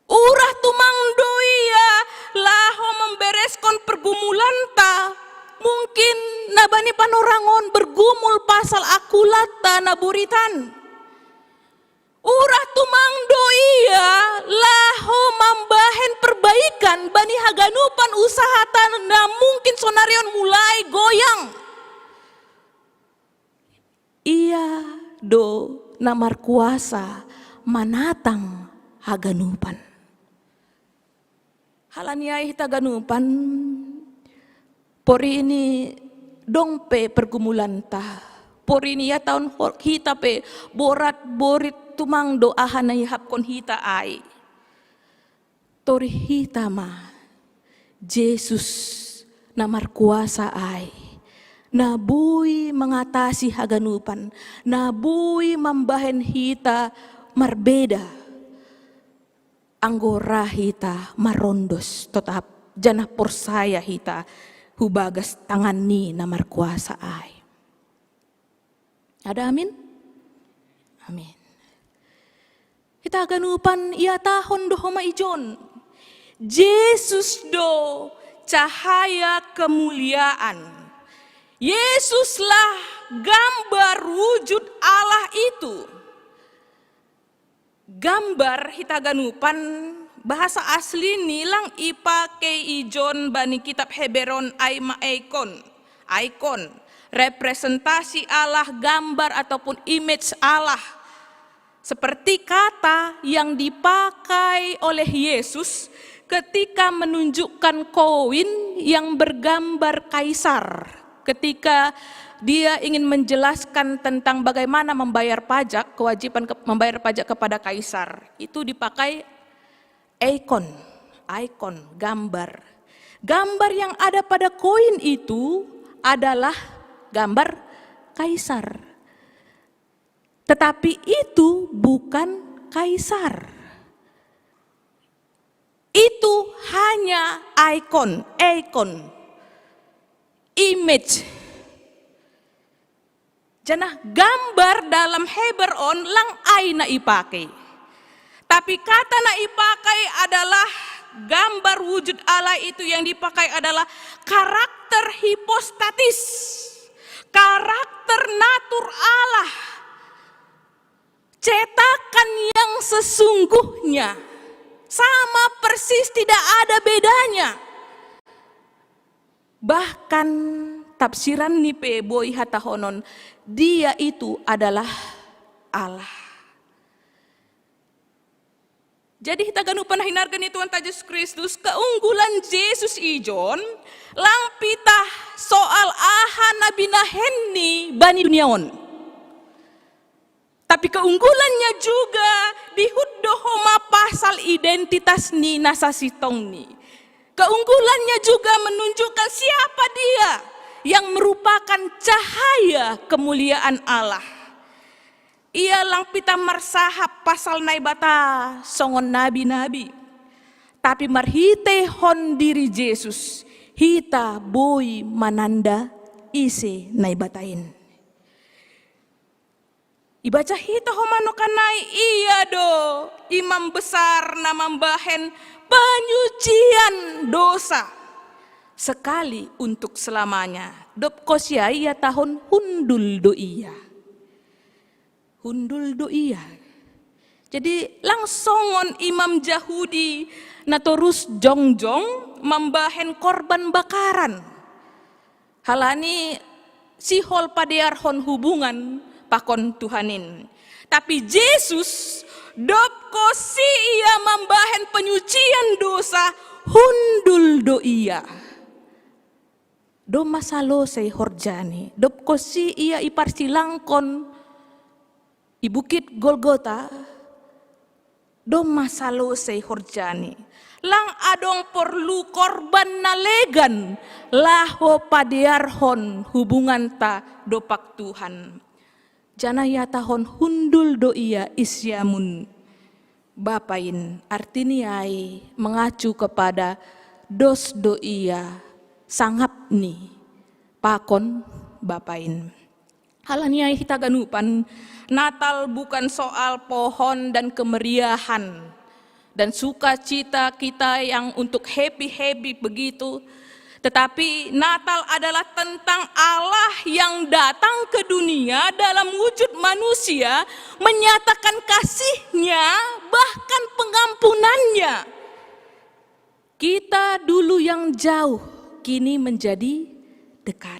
Urah tumang doia laho membereskon pergumulan ta. Mungkin nabani panorangon bergumul pasal akulata naburitan. Urah tumang doia laho mambahen perbaikan bani haganupan usahatan na mungkin sonarion mulai goyang. Ia do namar kuasa manatang haganupan. Halaniai haganupan pori ini dongpe pergumulan ta. Pori ini ya tahun kita pe borat borit tumang doahan na ihapkon hita ay. Tori hita ma Jesus namar kuasa ay. Nabui mengatasi haganupan. Nabui membahen hita marbeda. Anggora hita marondos tetap janah porsaya hita hubagas tangan ni namar kuasa ay. Ada amin? Amin. Kita ganupan ia tahun do homa ijon. Yesus do cahaya kemuliaan. Yesuslah gambar wujud Allah itu. Gambar kita ganupan bahasa asli nilang ipake ijon bani kitab Hebron aima ikon. Representasi Allah, gambar ataupun image Allah. Seperti kata yang dipakai oleh Yesus ketika menunjukkan koin yang bergambar kaisar. Ketika dia ingin menjelaskan tentang bagaimana membayar pajak, kewajiban membayar pajak kepada kaisar. Itu dipakai ikon, gambar. Gambar yang ada pada koin itu adalah gambar kaisar. Tetapi itu bukan kaisar. Itu hanya ikon, image. Janah gambar dalam Hebron lang aina ipakai. Tapi kata na ipakai adalah gambar wujud Allah itu yang dipakai adalah karakter hipostatis. Karakter natur Allah. Cetakan yang sesungguhnya. Sama persis, tidak ada bedanya. Bahkan tafsiran nipe boy hatahonon, dia itu adalah Allah. Jadi kita ganu panahinarkan Tuhan Yesus Kristus, keunggulan Yesus ijon, lang pitah soal aha nabi nahenni bani duniaon. Tapi keunggulannya juga di huddohoma pasal identitas ni nasasitong ni. Keunggulannya juga menunjukkan siapa dia yang merupakan cahaya kemuliaan Allah. Ia lang pita marsahap pasal naibata songon nabi-nabi. Tapi marhite hon diri Yesus, hita boy mananda ise naibatain. Ibaca hita homano kanai iya do imam besar na mambahen penyucian dosa sekali untuk selamanya. Dop kosya iya tahun hundul do iya. Hundul do iya. Jadi langsungon imam Yahudi na terus jongjong mambahen korban bakaran. Halani sihol padearhon hubungan pakon Tuhanin. Tapi Yesus dopko si ia membahen penyucian dosa hundul do iya. Do masalo say horjani. Dopko si ia iparsilangkon i bukit Golgota. Do masalo say horjani. Lang adong perlu korban nalegan laho padearhon hubungan ta dopak Tuhan. Jana ya tahon hundul doia isyamun bapain, artinya ai mengacu kepada dos doia sangap ni pakon bapain. Halania kita ganupan, Natal bukan soal pohon dan kemeriahan dan sukacita kita yang untuk happy begitu. Tetapi Natal adalah tentang Allah yang datang ke dunia dalam wujud manusia, menyatakan kasih-Nya, bahkan pengampunannya. Kita dulu yang jauh, kini menjadi dekat.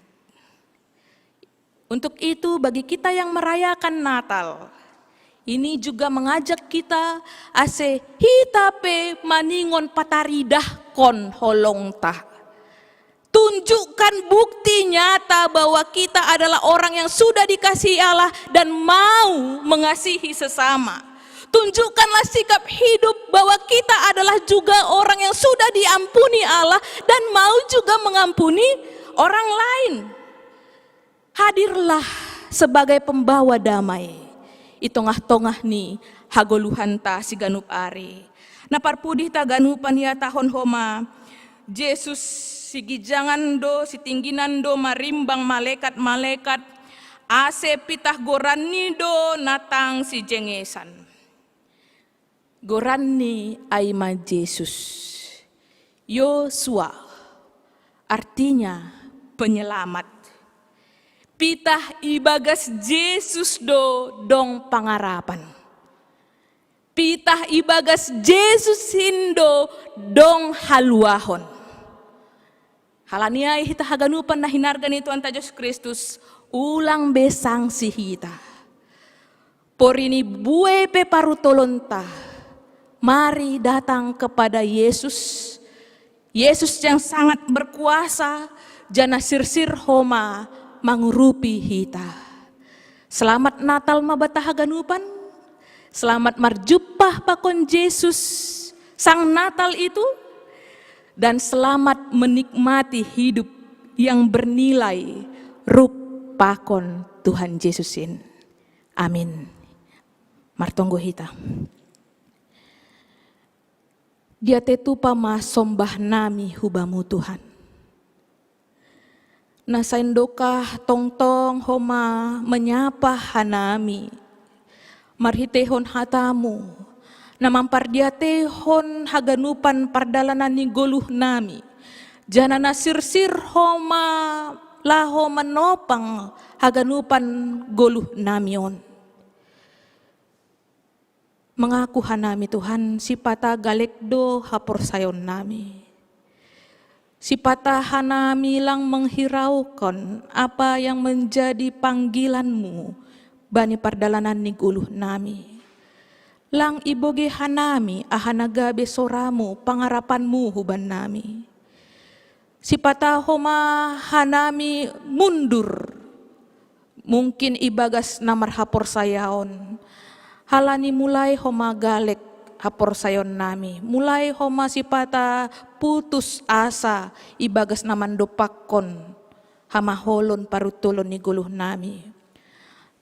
Untuk itu bagi kita yang merayakan Natal, ini juga mengajak kita ase hitape maningon pataridah kon holong tah. Tunjukkan bukti nyata bahwa kita adalah orang yang sudah dikasihi Allah dan mau mengasihi sesama. Tunjukkanlah sikap hidup bahwa kita adalah juga orang yang sudah diampuni Allah dan mau juga mengampuni orang lain. Hadirlah sebagai pembawa damai. Itongah-tongah ni hagoluhan ta si ganup ari. Naparpudih ta ganupan ya tahon homa. Yesus sigi jangan do, si tingginan do marimbang malaikat-malaikat, ase pitah gorani do natang si jengesan. Gorani aima Yesus. Yosua, artinya penyelamat. Pitah ibagas Yesus do dong pangarapan. Pitah ibagas Yesus hindo dong haluahon. Halania hita haganupan na hinargan itu anta Yesus Kristus ulang besang si hita. Porini buepe parutolonta. Mari datang kepada Yesus. Yesus yang sangat berkuasa, jana sirsir homa mangurupi hita. Selamat Natal mabata haganupan. Selamat marjupah pakon Yesus sang Natal itu. Dan selamat menikmati hidup yang bernilai rupakon Tuhan Yesusin. Amin. Martonggo hita. Dia tetupa ma sombah nami hubamu Tuhan. Nasaindokah tongtong homa menyapa hanami. Marhitehon hatamu. Namampar dia tehon haganupan pardalanan ni goluh nami. Jana nasirsir homa laho menopang haganupan goluh namion. Mengaku hanami Tuhan sipata galekdo hapor sayon nami. Sipata hanami lang menghiraukan apa yang menjadi panggilanmu bani pardalanan ni goluh nami. Lang iboge hanami ahanagabe soramu pangarapanmu huban nami. Sipata homa hanami mundur. Mungkin ibagas namar hapor sayaon. Halani mulai homa galek hapor sayon nami. Mulai homa sipata putus asa ibagas naman dopakon. Hamaholon parutulon ni guluh nami.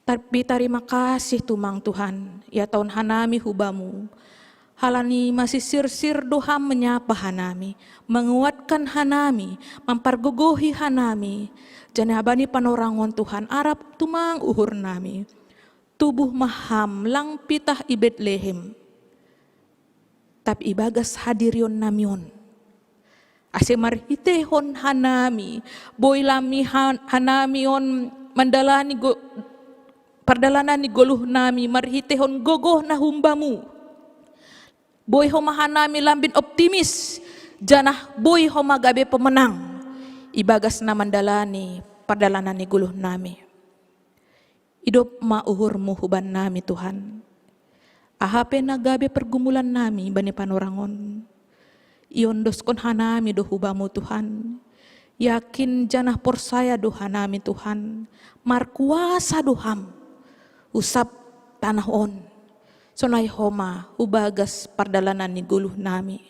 Tapi terima kasih tumang Tuhan, ya tahun hanami hubamu. Halani masih sir-sir doham menyapa hanami, menguatkan hanami, mempergogohi hanami. Jani abani panorangon Tuhan, Arab tumang uhur nami. Tubuh maham lang pitah i Betlehem. Tapi ibagas hadirion namion. Ase marhitehon hanami, boy lami hanamion mandalani pardalanan ni goluh nami marhitehon gogoh na humbamu. Boy homa hanami lambin optimis, janah boy homa gabe pemenang. Ibagas na mandalani pardalanan ni goluh nami. Idop mauhurmu huban nami Tuhan. Ahape na gabe pergumulan nami bani panorangon. Iondos kon hanami do hubamu Tuhan. Yakin janah porsaya do hanami Tuhan. Markuasa doham. Usap tanah on. Sonay homa hubagas pardalanan ni guluh nami.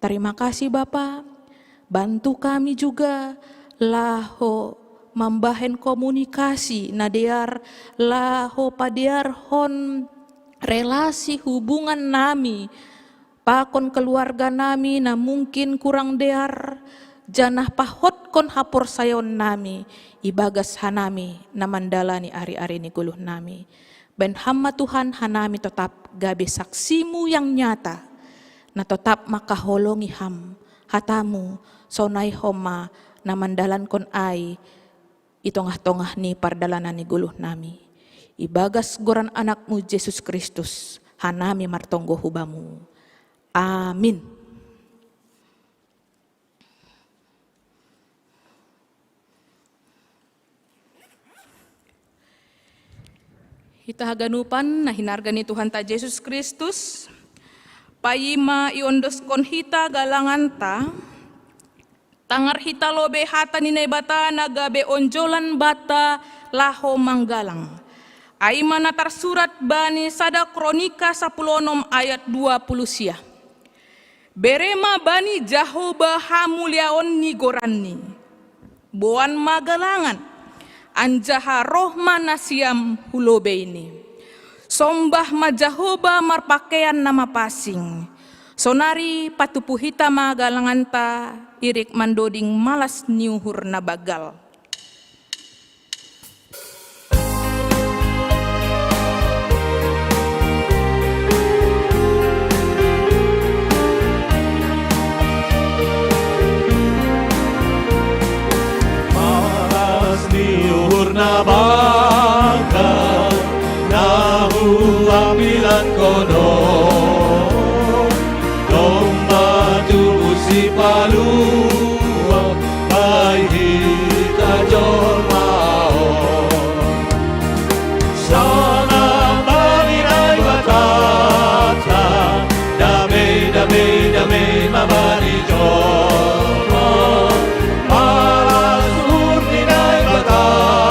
Terima kasih Bapa. Bantu kami juga laho membahen komunikasi nadear laho padear hon relasi hubungan nami pakon keluarga nami na mungkin kurang dear janah pahot kon hapor sayon nami ibagas hanami na mandalani ari-ari ni guluh nami. Ben hamma Tuhan hanami tetap gabe saksimu yang nyata na tetap makaholongi ham hatamu sonai homa na mandalan kon ai itongah-tongah ni pardalanan ni guluh nami. Ibagas goran anakmu Yesus Kristus hanami martonggo hubamu. Amin. Hita haganupan na hinarga ni Tuhan ta Yesus Kristus. Payima iondos kon hita galangan ta. Tangar hita lobe hata ni bata nagabe onjolan bata laho manggalang. Aima natar surat bani sada kronika 10 ayat 20 sia. Berema bani Jahoba hamuliaon ni goranni. Boan magalangan. Anjaha rohma nasiam hulobe ini. Sombah majahoba marpakaian nama pasing. Sonari patupuhita magalangan ta irik mandoding malas niuhur na bagal. Na bangka na huamilan kono domba tubuh si palua bayi kita jolmao sana balinai batata damai damai damai mabari jolma malasur dinai batata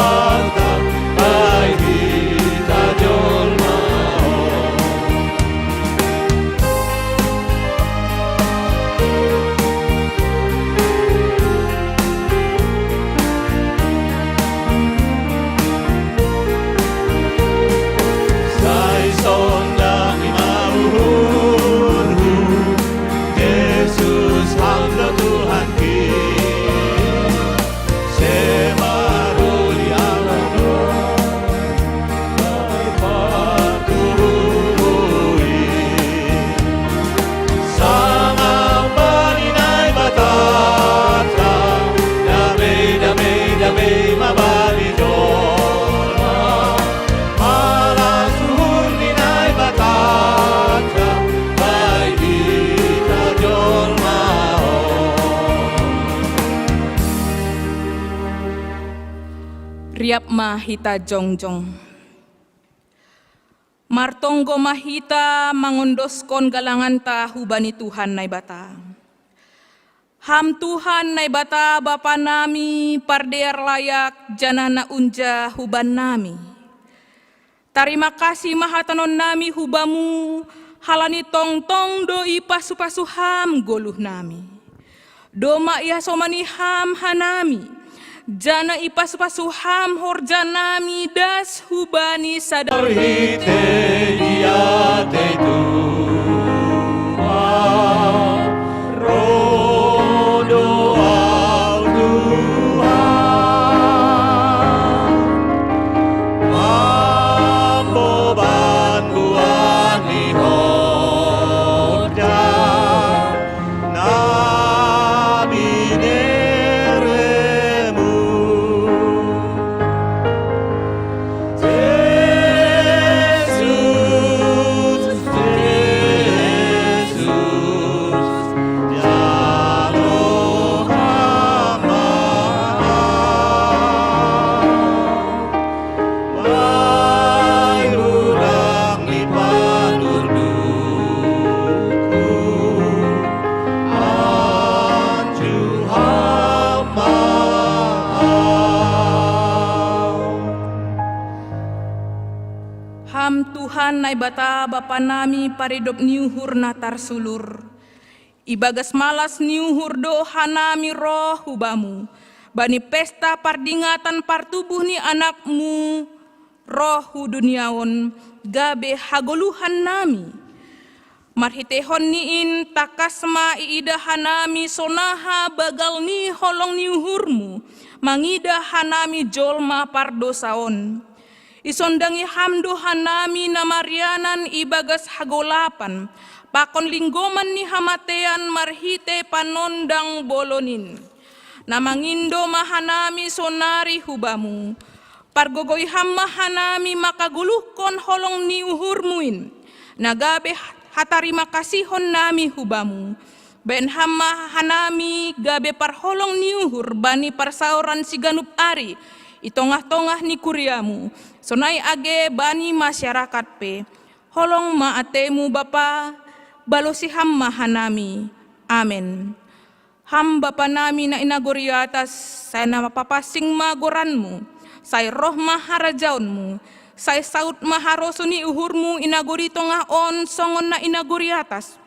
Riap mahita jongjong. Martonggo mahita mangondoskon galangan ta hubani Tuhan nai bata. Ham Tuhan nai bata Bapa nami pardear layak janana unja huban nami. Tarima kasih mahatanon nami hubamu halani tong-tong doi pasu-pasu ham goluh nami. Doma ia somani ham hanami. Jana ipas-pasu ham horjanami das hubani sadar hite dia tetu rodo au Tuhan mambo bantuan di hoda nabi Tuhan nai bata Bapa nami paridop niuhur natar sulur. Ibagas malas niuhur do hanami roh hubamu. bani pesta pardingatan partubuh ni anakmu, rohu duniaon, gabe hagoluhan nami. Marhitehon niin takasma iida hanami sonaha bagal ni holong ni uhurmu, mangida hanami jolma pardosaon. Isondangi hamdo hanami namarianan ibagas hagolapan, pakon linggoman ni hamatean marhite panondang bolonin. Namangindo mahanami sonari hubamu, pargogoy hamma hanami makaguluhkon holong ni uhurmuin, nagabe hatari makasihon nami hubamu, ben hamma hanami gabe parholong ni uhur bani parsauran si ganup ari, itongah-tongah ni kuriamu, sonai age bani masyarakat pe, holong maatemu Bapa, balosi hamma hanami, amen. Ham Bapa nami na inaguriatas, saya na mapapasing magoranmu, say roh maharajaunmu, say saut maharoso ni uhurmu inaguri tongah on songon na inaguriatas.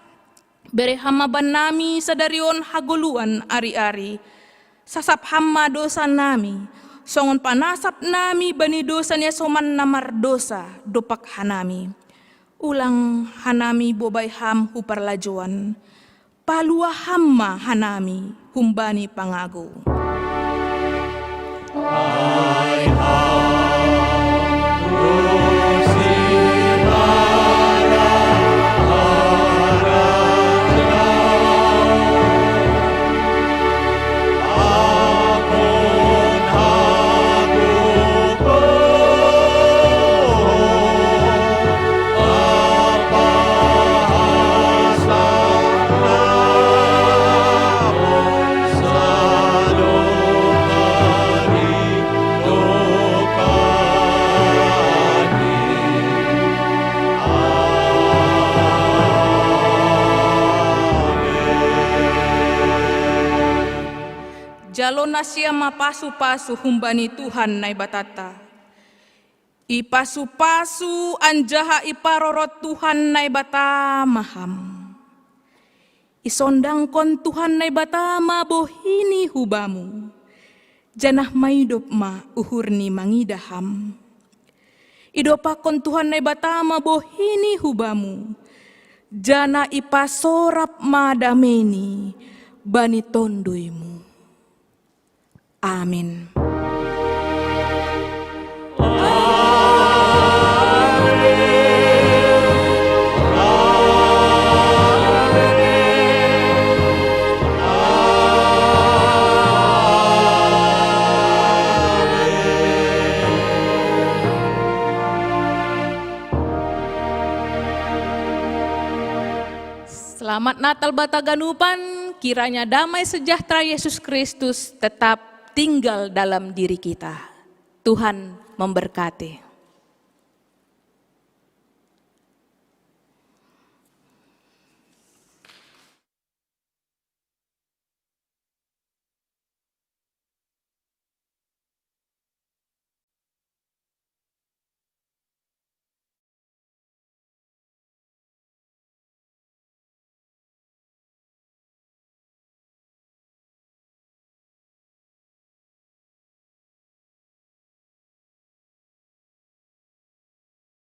Bere hamaban nami sadarion haguluan ari-ari, sasap hamma dosa nami, songon panasap nami bani dosa niya soman namar dosa dopak hanami. Ulang hanami bobay ham huparlajuan, palua hamma hanami humbani pangago. Jalo nasya mapasu-pasu humbani Tuhan nai batata. Ipasu-pasu anjaha iparorot Tuhan nai bata maham. Isondang kon Tuhan nai bata mabohini hubamu. Janah maidop ma uhurni mangidaham. Idopakon Tuhan nai bata mabohini hubamu. Jana ipasorap madameni bani tondoimu. Amin. Selamat Natal Bataganupan, kiranya damai sejahtera Yesus Kristus tetap tinggal dalam diri kita. Tuhan memberkati.